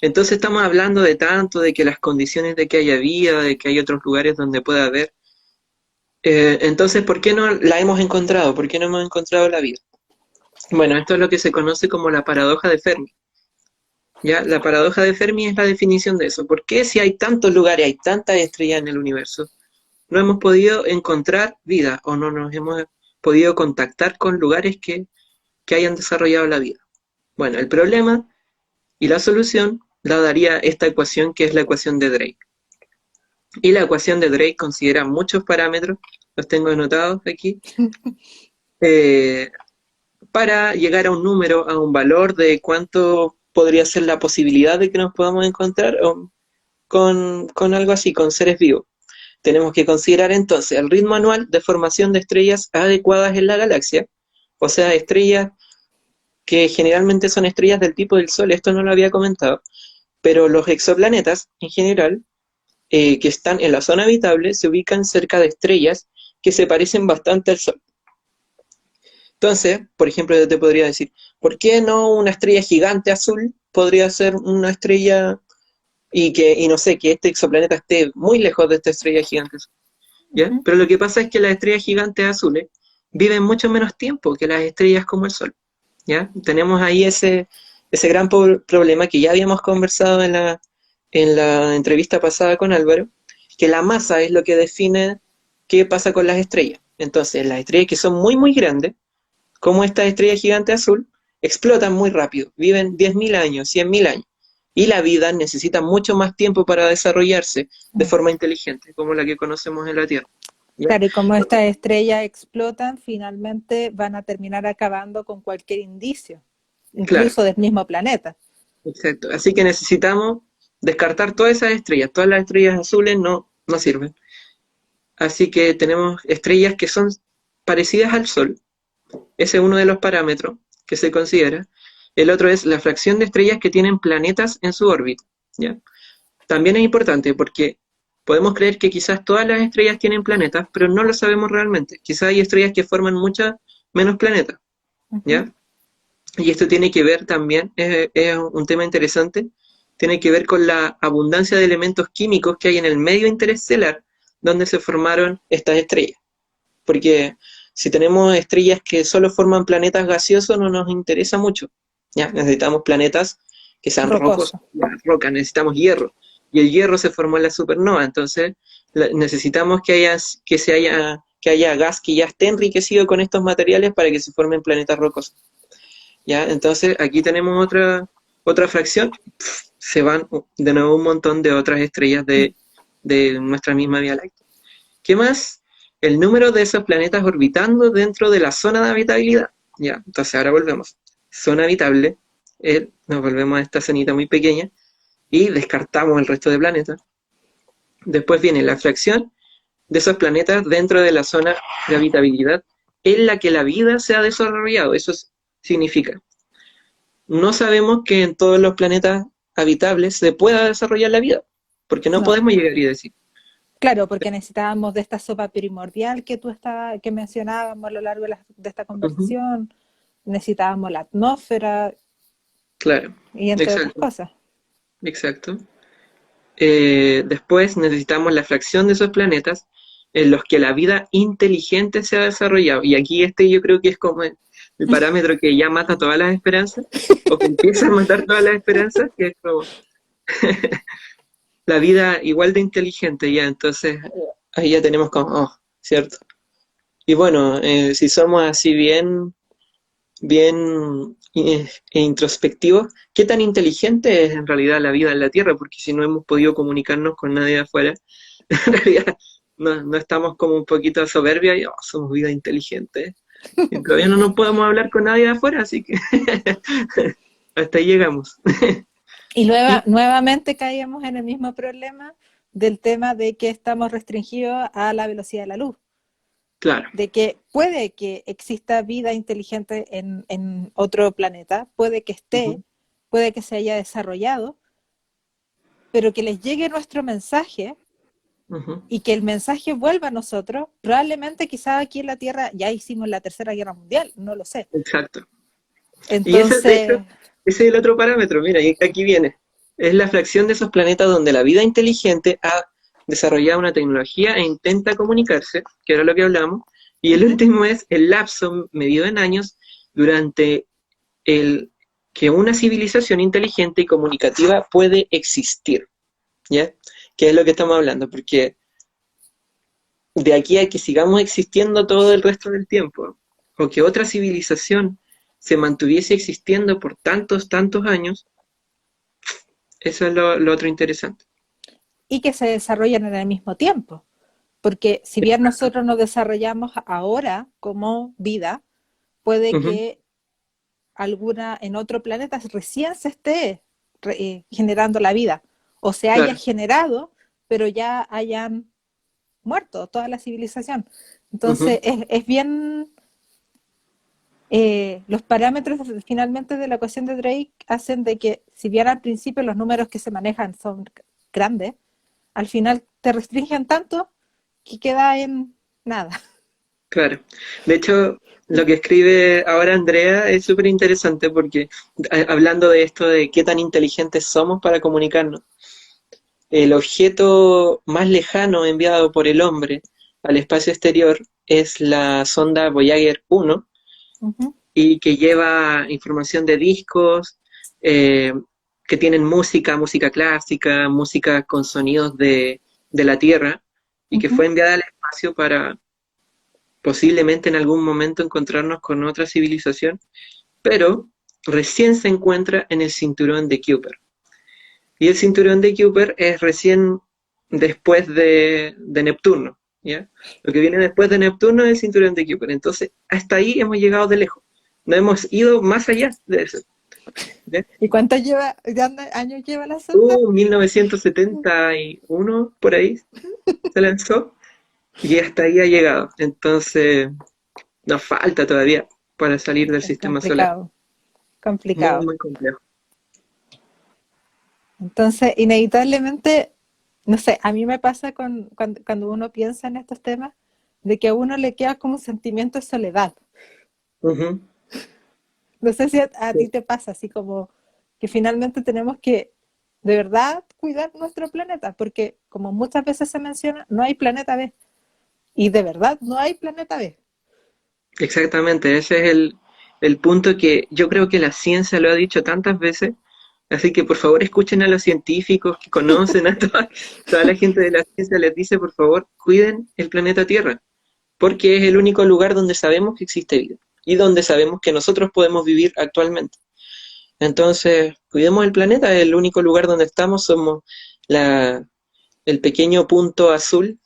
entonces estamos hablando de tanto, de que las condiciones de que haya vida, de que hay otros lugares donde pueda haber. Entonces, ¿por qué no la hemos encontrado? ¿Por qué no hemos encontrado la vida? Bueno, esto es lo que se conoce como la paradoja de Fermi. ¿Ya? La paradoja de Fermi es la definición de eso. ¿Por qué si hay tantos lugares, hay tantas estrellas en el universo, no hemos podido encontrar vida o no nos hemos podido contactar con lugares que hayan desarrollado la vida? Bueno, el problema y la solución la daría esta ecuación que es la ecuación de Drake. Y la ecuación de Drake considera muchos parámetros, los tengo anotados aquí, eh, para llegar a un número, a un valor de cuánto podría ser la posibilidad de que nos podamos encontrar con algo así, con seres vivos. Tenemos que considerar entonces el ritmo anual de formación de estrellas adecuadas en la galaxia, o sea, estrellas que generalmente son estrellas del tipo del Sol, esto no lo había comentado, pero los exoplanetas en general, que están en la zona habitable, se ubican cerca de estrellas que se parecen bastante al Sol. Entonces, por ejemplo, yo te podría decir, ¿por qué no una estrella gigante azul podría ser una estrella y no sé, que este exoplaneta esté muy lejos de esta estrella gigante azul? ¿Ya? Ujú. Pero lo que pasa es que las estrellas gigantes azules viven mucho menos tiempo que las estrellas como el Sol. ¿Ya? Tenemos ahí ese gran problema que ya habíamos conversado en la entrevista pasada con Álvaro, que la masa es lo que define qué pasa con las estrellas. Entonces, las estrellas que son muy, muy grandes, como esta estrella gigante azul, explotan muy rápido, viven 10.000 años, 100.000 años. Y la vida necesita mucho más tiempo para desarrollarse de forma inteligente, como la que conocemos en la Tierra. ¿Ya? Claro, y como estas estrellas explotan, finalmente van a terminar acabando con cualquier indicio, Claro, incluso del mismo planeta. exacto. Así que necesitamos descartar todas esas estrellas. Todas las estrellas azules no sirven. Así que tenemos estrellas que son parecidas al Sol. Ese es uno de los parámetros que se considera. El otro es la fracción de estrellas que tienen planetas en su órbita. ¿Ya? También es importante porque podemos creer que quizás todas las estrellas tienen planetas, pero no lo sabemos realmente. Quizás hay estrellas que forman muchas menos planetas. Ujú. ¿Ya? Y esto tiene que ver también, es un tema interesante, tiene que ver con la abundancia de elementos químicos que hay en el medio interestelar donde se formaron estas estrellas. Porque si tenemos estrellas que solo forman planetas gaseosos no nos interesa mucho. ¿Ya? Necesitamos planetas que sean rocos, Rocoso. roca, necesitamos hierro. Y el hierro se formó en la supernova, entonces necesitamos que haya gas que ya esté enriquecido con estos materiales para que se formen planetas rocosos. ¿Ya? Entonces aquí tenemos otra fracción, se van de nuevo un montón de otras estrellas de nuestra misma Vía Láctea. ¿Qué más? El número de esos planetas orbitando dentro de la zona de habitabilidad. ¿Ya? Entonces ahora volvemos. Zona habitable, nos volvemos a esta zonita muy pequeña y descartamos el resto de planetas. Después viene la fracción de esos planetas dentro de la zona de habitabilidad en la que la vida se ha desarrollado. Eso significa no sabemos que en todos los planetas habitables se pueda desarrollar la vida, porque no No, podemos llegar y decir. claro, porque necesitábamos de esta sopa primordial que mencionábamos a lo largo de esta Ujú, conversación, necesitábamos la atmósfera claro, y entre otras exacto, cosas. exacto. Después necesitamos la fracción de esos planetas en los que la vida inteligente se ha desarrollado. Y aquí yo creo que es como el parámetro que ya mata todas las esperanzas, o que empieza a matar todas las esperanzas, que es como la vida igual de inteligente ya. Entonces ahí ya tenemos como, oh, ¿cierto? Y bueno, si somos así bien introspectivos, ¿qué tan inteligente es en realidad la vida en la Tierra? Porque si no hemos podido comunicarnos con nadie de afuera, en realidad no estamos como un poquito soberbios y oh, somos vida inteligente. Y todavía no nos podemos hablar con nadie de afuera, así que hasta ahí llegamos. Y Y nuevamente caíamos en el mismo problema del tema de que estamos restringidos a la velocidad de la luz. Claro. de que puede que exista vida inteligente en otro planeta, puede que esté, Ujú, puede que se haya desarrollado, pero que les llegue nuestro mensaje ujú. y que el mensaje vuelva a nosotros, probablemente quizás aquí en la Tierra ya hicimos la Tercera Guerra Mundial, no lo sé. Exacto. Y ese, de hecho, Entonces, ese es el otro parámetro, mira, y aquí viene. Es la fracción de esos planetas donde la vida inteligente ha desarrollado una tecnología e intenta comunicarse, que era lo que hablamos, y el uh-huh, último es el lapso medido en años durante el que una civilización inteligente y comunicativa puede existir, ¿ya? Que es lo que estamos hablando, porque de aquí a que sigamos existiendo todo el resto del tiempo, o que otra civilización se mantuviese existiendo por tantos, tantos años, eso es lo otro interesante. y que se desarrollen en el mismo tiempo. Porque si bien nosotros nos desarrollamos ahora como vida, puede Ujú, que alguna en otro planeta recién se esté generando la vida, o se haya claro. generado, pero ya hayan muerto toda la civilización. Ujú, Entonces es bien, los parámetros finalmente de la ecuación de Drake hacen de que si bien al principio los números que se manejan son grandes, al final te restringen tanto que queda en nada. claro. De hecho, lo que escribe ahora Andrea es súper interesante porque hablando de esto de qué tan inteligentes somos para comunicarnos, el objeto más lejano enviado por el hombre al espacio exterior es la sonda Voyager 1 Uh-huh, y que lleva información de discos eh, que tienen música, música clásica, música con sonidos de la Tierra y que uh-huh. fue enviada al espacio para posiblemente en algún momento encontrarnos con otra civilización, pero recién se encuentra en el cinturón de Kuiper. Y el cinturón de Kuiper es recién después de Neptuno, ¿ya? Lo que viene después de Neptuno es el cinturón de Kuiper. Entonces, hasta ahí hemos llegado de lejos. No hemos ido más allá de eso. ¿Ya? ¿Y cuántos años lleva la sonda? 1971, por ahí, se lanzó y hasta ahí ha llegado. Entonces, nos falta todavía para salir del Es sistema solar. complicado, Muy, complicado. muy complejo. Entonces, inevitablemente, no sé, a mí me pasa cuando uno piensa en estos temas, de que a uno le queda como un sentimiento de soledad. Ujú. No sé si a ti te pasa, así como que finalmente tenemos que de verdad cuidar nuestro planeta, porque como muchas veces se menciona, no hay planeta B. Y de verdad no hay planeta B. Exactamente, ese es el punto que yo creo que la ciencia lo ha dicho tantas veces, así que por favor escuchen a los científicos que conocen a toda la gente de la ciencia, les dice por favor cuiden el planeta Tierra, porque es el único lugar donde sabemos que existe vida y donde sabemos que nosotros podemos vivir actualmente. Entonces, cuidemos el planeta, es el único lugar donde estamos, somos la, el pequeño punto azul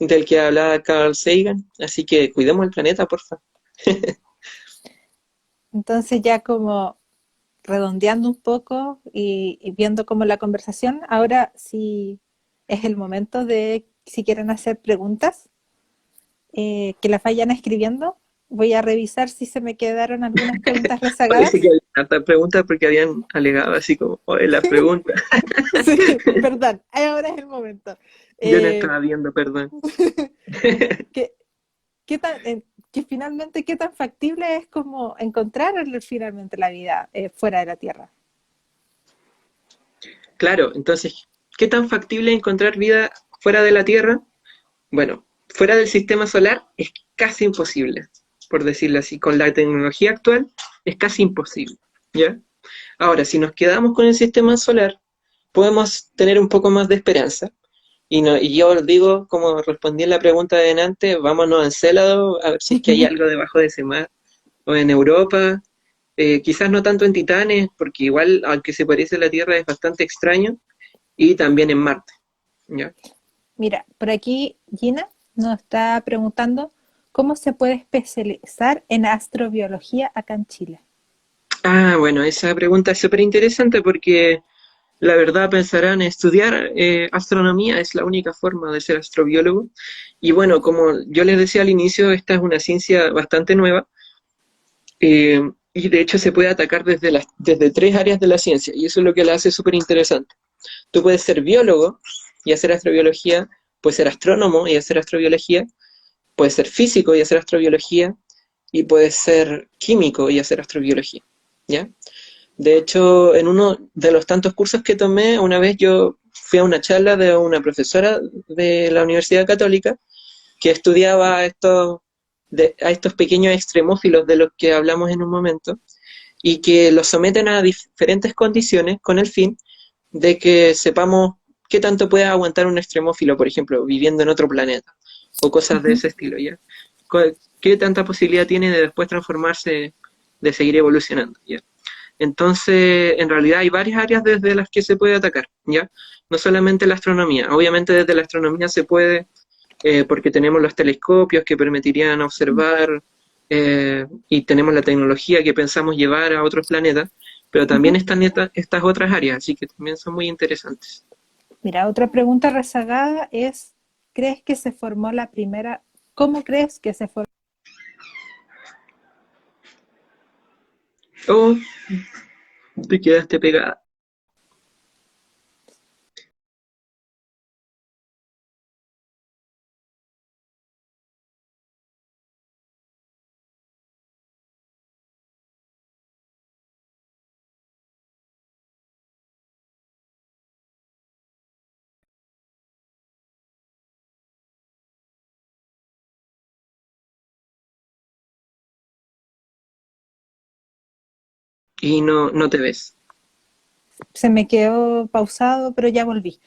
del que hablaba Carl Sagan, así que cuidemos el planeta, por favor. Entonces ya como redondeando un poco y viendo como la conversación, ahora sí es el momento de, si quieren hacer preguntas, que las vayan escribiendo. Voy a revisar si se me quedaron algunas preguntas Parece que rezagadas. había hartas preguntas porque habían alegado así como, oye, la pregunta. Sí, perdón, ahora es el momento. Yo no Eh, estaba viendo, perdón. ¿qué, qué tan, que finalmente qué tan factible es como encontrar finalmente la vida fuera de la Tierra? Claro, entonces, ¿qué tan factible es encontrar vida fuera de la Tierra? Bueno, fuera del sistema solar es casi imposible, por decirlo así. Con la tecnología actual es casi imposible, ¿ya? Ahora, si nos quedamos con el sistema solar, podemos tener un poco más de esperanza. Y, no, y yo digo, como respondí en la pregunta de delante, vámonos a Encélado a ver si es que hay algo debajo de ese mar, o en Europa, quizás no tanto en Titanes, porque igual, aunque se parece a la Tierra, es bastante extraño, y también en Marte, ¿ya? Mira, por aquí Gina nos está preguntando cómo se puede especializar en astrobiología acá en Chile. Ah, bueno, esa pregunta es súper interesante porque la verdad pensarán, estudiar astronomía es la única forma de ser astrobiólogo. Y bueno, como yo les decía al inicio, esta es una ciencia bastante nueva eh, y de hecho se puede atacar desde tres áreas de la ciencia y eso es lo que la hace súper interesante. Tú puedes ser biólogo y hacer astrobiología, puedes ser astrónomo y hacer astrobiología, puedes ser físico y hacer astrobiología y puedes ser químico y hacer astrobiología, ¿ya? De hecho, en uno de los tantos cursos que tomé, una vez yo fui a una charla de una profesora de la Universidad Católica que estudiaba a estos pequeños extremófilos de los que hablamos en un momento y que los someten a diferentes condiciones con el fin de que sepamos qué tanto puede aguantar un extremófilo, por ejemplo, viviendo en otro planeta o cosas de Ujú. ese estilo, ¿ya? ¿Qué tanta posibilidad tiene de después transformarse, de seguir evolucionando, ¿ya? Entonces, en realidad hay varias áreas desde las que se puede atacar, ¿ya? No solamente la astronomía. Obviamente desde la astronomía se puede, porque tenemos los telescopios que permitirían observar y tenemos la tecnología que pensamos llevar a otros planetas, pero también Ujú. están estas otras áreas, así que también son muy interesantes. Mira, otra pregunta rezagada es, ¿crees que se formó la primera, cómo crees que se formó? Oh, te quedaste pegada. Y no te ves. Se me quedó pausado, pero ya volví.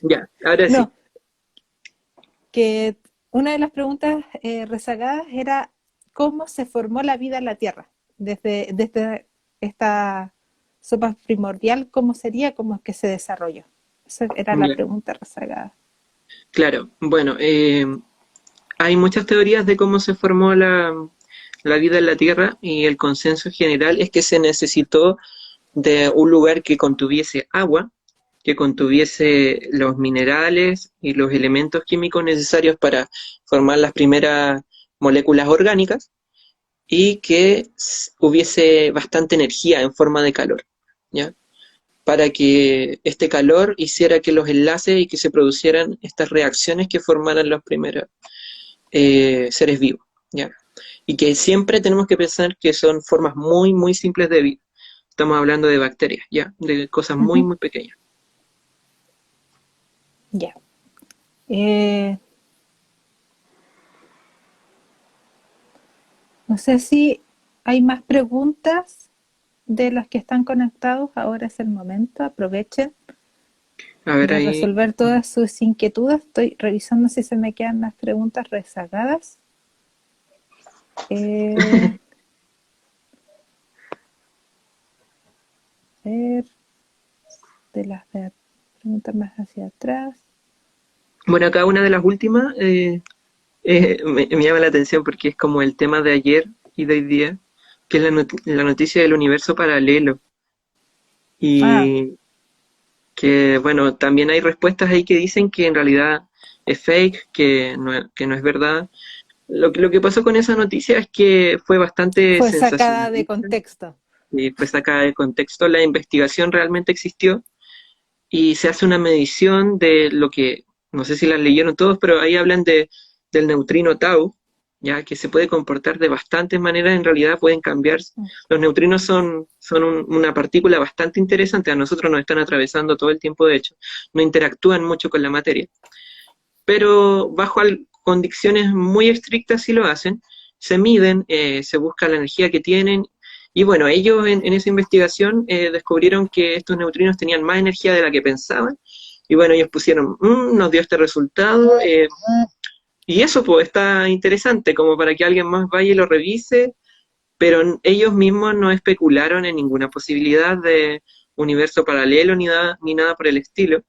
Ya, ahora sí. No, que una de las preguntas rezagadas era cómo se formó la vida en la Tierra. Desde esta sopa primordial, ¿cómo sería? ¿Cómo es que se desarrolló? Esa era la Ya, pregunta rezagada. claro. Bueno, hay muchas teorías de cómo se formó la vida en la Tierra y el consenso general es que se necesitó de un lugar que contuviese agua, que contuviese los minerales y los elementos químicos necesarios para formar las primeras moléculas orgánicas y que hubiese bastante energía en forma de calor, ¿ya? Para que este calor hiciera que los enlaces y que se producieran estas reacciones que formaran los primeros seres vivos, ¿ya? Y que siempre tenemos que pensar que son formas muy, muy simples de vida. Estamos hablando de bacterias, ¿ya? De cosas muy, Ujú. muy pequeñas. Ya. Eh, no sé si hay más preguntas de los que están conectados. Ahora es el momento. Aprovechen A ver de ahí. resolver todas sus inquietudes. Estoy revisando si se me quedan más preguntas rezagadas. Eh, a ver, de las de preguntas más hacia atrás. Bueno, acá una de las últimas me llama la atención porque es como el tema de ayer y de hoy día, que es la noticia del universo paralelo. Ah, Y que, bueno, también hay respuestas ahí que dicen que en realidad es fake, que no es verdad. Lo que pasó con esa noticia es que fue bastante fue sacada de sensacionalista contexto. y fue sacada de contexto. La investigación realmente existió y se hace una medición de lo que, no sé si la leyeron todos, pero ahí hablan del neutrino tau, ya que se puede comportar de bastantes maneras, en realidad pueden cambiar. Los neutrinos son una partícula bastante interesante, a nosotros nos están atravesando todo el tiempo, de hecho, no interactúan mucho con la materia, pero bajo condiciones muy estrictas sí lo hacen, se miden, se busca la energía que tienen, y bueno, ellos en esa investigación descubrieron que estos neutrinos tenían más energía de la que pensaban, y bueno, ellos pusieron, nos dio este resultado, y eso pues está interesante, como para que alguien más vaya y lo revise, pero ellos mismos no especularon en ninguna posibilidad de universo paralelo ni nada por el estilo.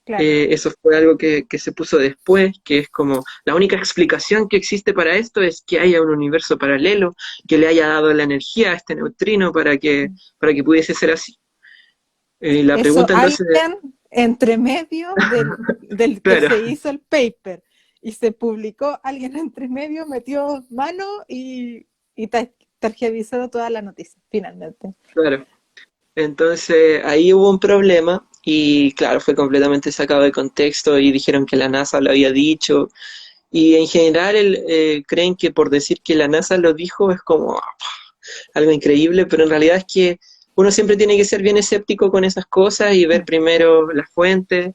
Claro. Eso fue algo que se puso después, que es como la única explicación que existe para esto es que haya un universo paralelo que le haya dado la energía a este neutrino para que pudiese ser así. La Eso pregunta entonces, alguien entre medio del que claro, se hizo el paper y se publicó, alguien entre medio metió mano y tergiversó toda la noticia, finalmente. claro. Entonces ahí hubo un problema y claro, fue completamente sacado de contexto y dijeron que la NASA lo había dicho. Y en general creen que por decir que la NASA lo dijo es como algo increíble, pero en realidad es que uno siempre tiene que ser bien escéptico con esas cosas y ver primero las fuentes,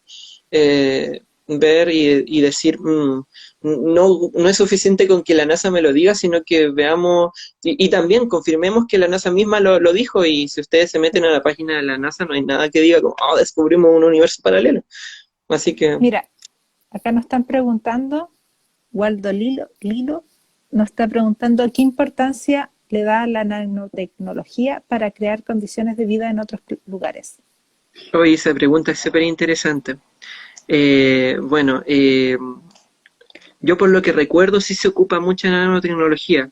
ver y decir, no es suficiente con que la NASA me lo diga, sino que veamos y también confirmemos que la NASA misma lo dijo y si ustedes se meten a la página de la NASA no hay nada que diga como, oh, descubrimos un universo paralelo. Así que, Mira, acá nos están preguntando, Waldo Lilo nos está preguntando qué importancia le da la nanotecnología para crear condiciones de vida en otros lugares. hoy esa pregunta es súper interesante. Bueno, yo por lo que recuerdo sí se ocupa mucha nanotecnología,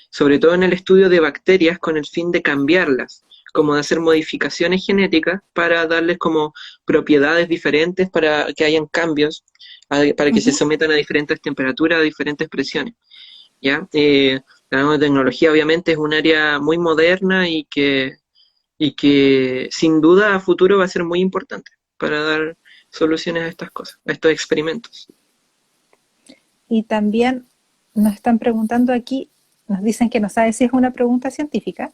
sobre todo en el estudio de bacterias con el fin de cambiarlas, como de hacer modificaciones genéticas para darles como propiedades diferentes para que hayan cambios, para que se Ujú. sometan a diferentes temperaturas, a diferentes presiones. ¿Ya? La nanotecnología obviamente es un área muy moderna y que sin duda a futuro va a ser muy importante para dar soluciones a estas cosas, a estos experimentos. Y también nos están preguntando aquí, nos dicen que no sabe si es una pregunta científica,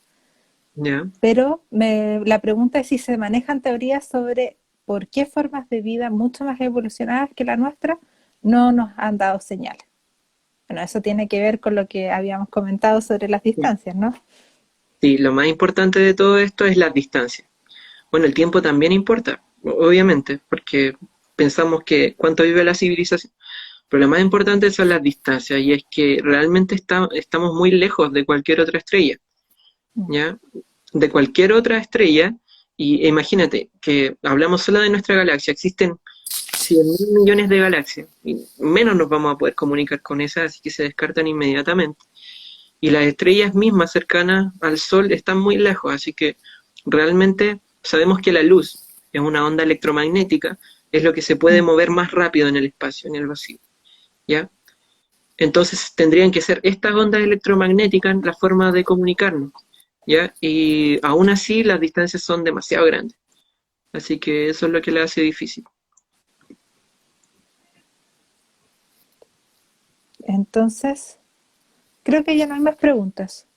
¿Ya? pero la pregunta es si se manejan teorías sobre por qué formas de vida mucho más evolucionadas que la nuestra no nos han dado señales. Bueno, eso tiene que ver con lo que habíamos comentado sobre las distancias, ¿no? Sí, lo más importante de todo esto es la distancia. Bueno, el tiempo también importa, obviamente, porque pensamos que cuánto vive la civilización, pero lo más importante son las distancias y es que realmente estamos muy lejos de cualquier otra estrella, ¿ya? De cualquier otra estrella, y imagínate que hablamos solo de nuestra galaxia, existen 100.000 millones de galaxias, y menos nos vamos a poder comunicar con esas, así que se descartan inmediatamente. Y las estrellas mismas cercanas al Sol están muy lejos, así que realmente sabemos que la luz es una onda electromagnética, es lo que se puede mover más rápido en el espacio, en el vacío, ¿ya? Entonces tendrían que ser estas ondas electromagnéticas la forma de comunicarnos, ¿ya? Y aún así las distancias son demasiado grandes, así que eso es lo que le hace difícil. Entonces, creo que ya no hay más preguntas.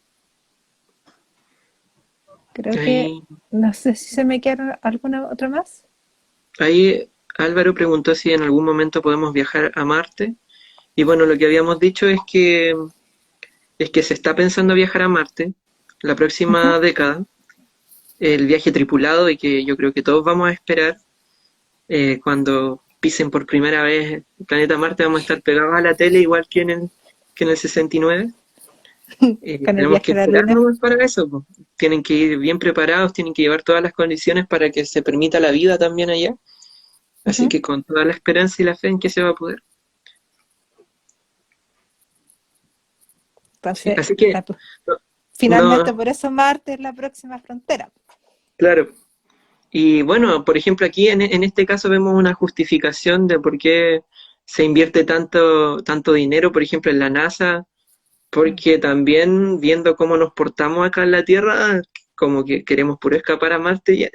Creo que, Ahí, no sé si se me quedaron alguna otra más. ahí Álvaro preguntó si en algún momento podemos viajar a Marte, y bueno, lo que habíamos dicho es que se está pensando viajar a Marte la próxima Ujú. década, el viaje tripulado y que yo creo que todos vamos a esperar cuando pisen por primera vez el planeta Marte, vamos a estar pegados a la tele igual que en el 69. Con el Tenemos que viaje a la esperar luna. nomás para eso, po. Tienen que ir bien preparados, tienen que llevar todas las condiciones para que se permita la vida también allá. Así Ujú. que con toda la esperanza y la fe en que se va a poder. Sí, Entonces, así que no, finalmente por eso Marte es la próxima frontera. claro. Y bueno, por ejemplo, aquí en este caso vemos una justificación de por qué se invierte tanto dinero, por ejemplo, en la NASA, porque también viendo cómo nos portamos acá en la Tierra, como que queremos puro escapar a Marte.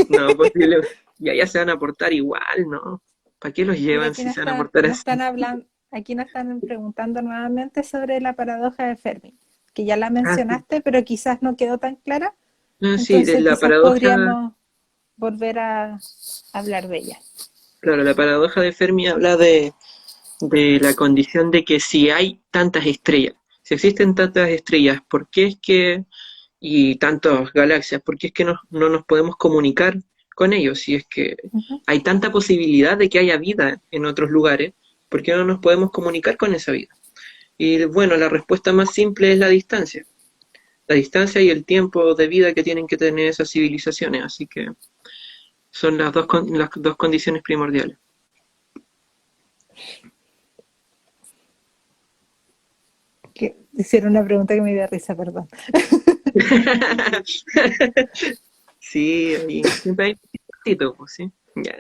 No, posible. Y allá se van a portar igual, ¿no? ¿Para qué los Mira, llevan aquí si se van a portar no así? están hablando, aquí nos están preguntando nuevamente sobre la paradoja de Fermi, que ya la Ah, sí. mencionaste, pero quizás no quedó tan clara. Ah, sí, de Entonces la quizás paradoja, podríamos volver a hablar de ella. claro, la paradoja de Fermi habla de la condición de que si hay tantas estrellas, si existen tantas estrellas, ¿por qué es que, y tantas galaxias, por qué es que no nos podemos comunicar con ellos? Si es que Ujú. hay tanta posibilidad de que haya vida en otros lugares, ¿por qué no nos podemos comunicar con esa vida? Y bueno, la respuesta más simple es la distancia y el tiempo de vida que tienen que tener esas civilizaciones, así que son las dos condiciones primordiales. Que hicieron una pregunta que me dio risa, perdón. Sí, ahí siempre hay un ratito, pues, sí. Ya.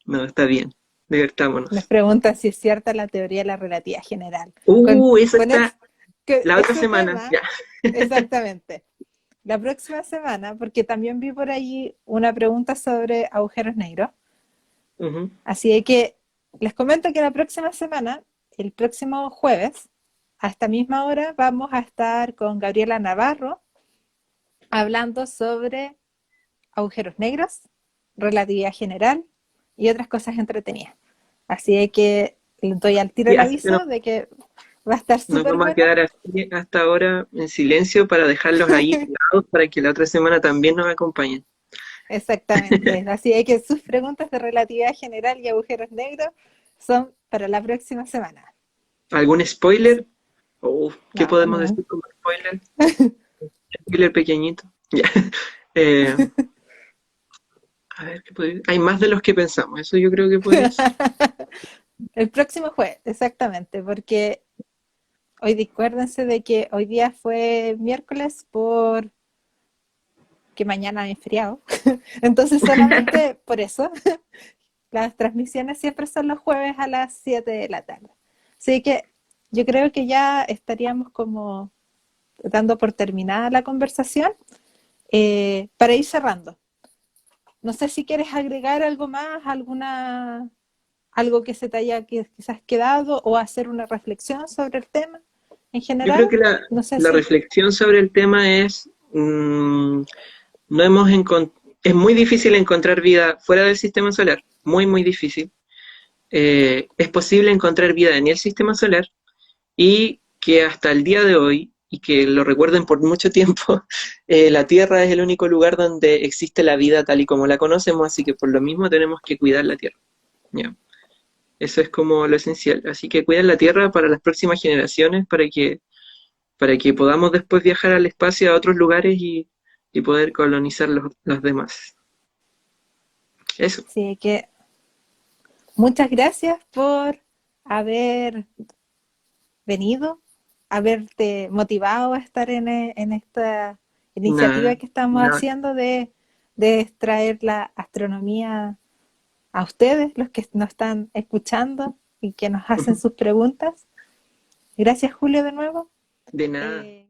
No, está bien. Nos Divertámonos. pregunta si es cierta la teoría de la relatividad general. Eso Con está la otra ese semana. tema, Ya. exactamente. La próxima semana, porque también vi por ahí una pregunta sobre agujeros negros. Ujú. Así que les comento que la próxima semana, el próximo jueves, a esta misma hora, vamos a estar con Gabriela Navarro hablando sobre agujeros negros, relatividad general y otras cosas entretenidas. Así que le doy al tiro Y el así que aviso de que va a estar nos súper vamos a bueno. quedar así hasta ahora en silencio para dejarlos ahí pegados para que la otra semana también nos acompañen. Exactamente. Así que sus preguntas de relatividad general y agujeros negros son para la próxima semana. ¿Algún spoiler? ¿Qué No, podemos ni un. decir como spoiler? Spoiler pequeñito. Ya. Eh, a ver, ¿qué podría? Hay más de los que pensamos. Eso yo creo que podría ser. El próximo jueves, exactamente, porque hoy acuérdense de que hoy día fue miércoles por que mañana es feriado. Entonces solamente por eso las transmisiones siempre son los jueves a las 7 de la tarde. Así que yo creo que ya estaríamos como dando por terminada la conversación para ir cerrando. No sé si quieres agregar algo más, algo que se te haya quizás quedado o hacer una reflexión sobre el tema en Yo creo general. que No sé la si. reflexión sobre el tema es, no hemos es muy difícil encontrar vida fuera del sistema solar, muy, muy difícil. Es posible encontrar vida en el sistema solar y que hasta el día de hoy, y que lo recuerden por mucho tiempo, la Tierra es el único lugar donde existe la vida tal y como la conocemos, así que por lo mismo tenemos que cuidar la Tierra. ¿Ya? Eso es como lo esencial. Así que cuiden la Tierra para las próximas generaciones, para que podamos después viajar al espacio a otros lugares y poder colonizar los demás. Eso. Sí, que muchas gracias por haber venido, haberte motivado a estar en esta iniciativa Nada, que estamos nada. haciendo de traer la astronomía a ustedes, los que nos están escuchando y que nos hacen sus preguntas. Gracias, Julio, de nuevo. De nada. Eh,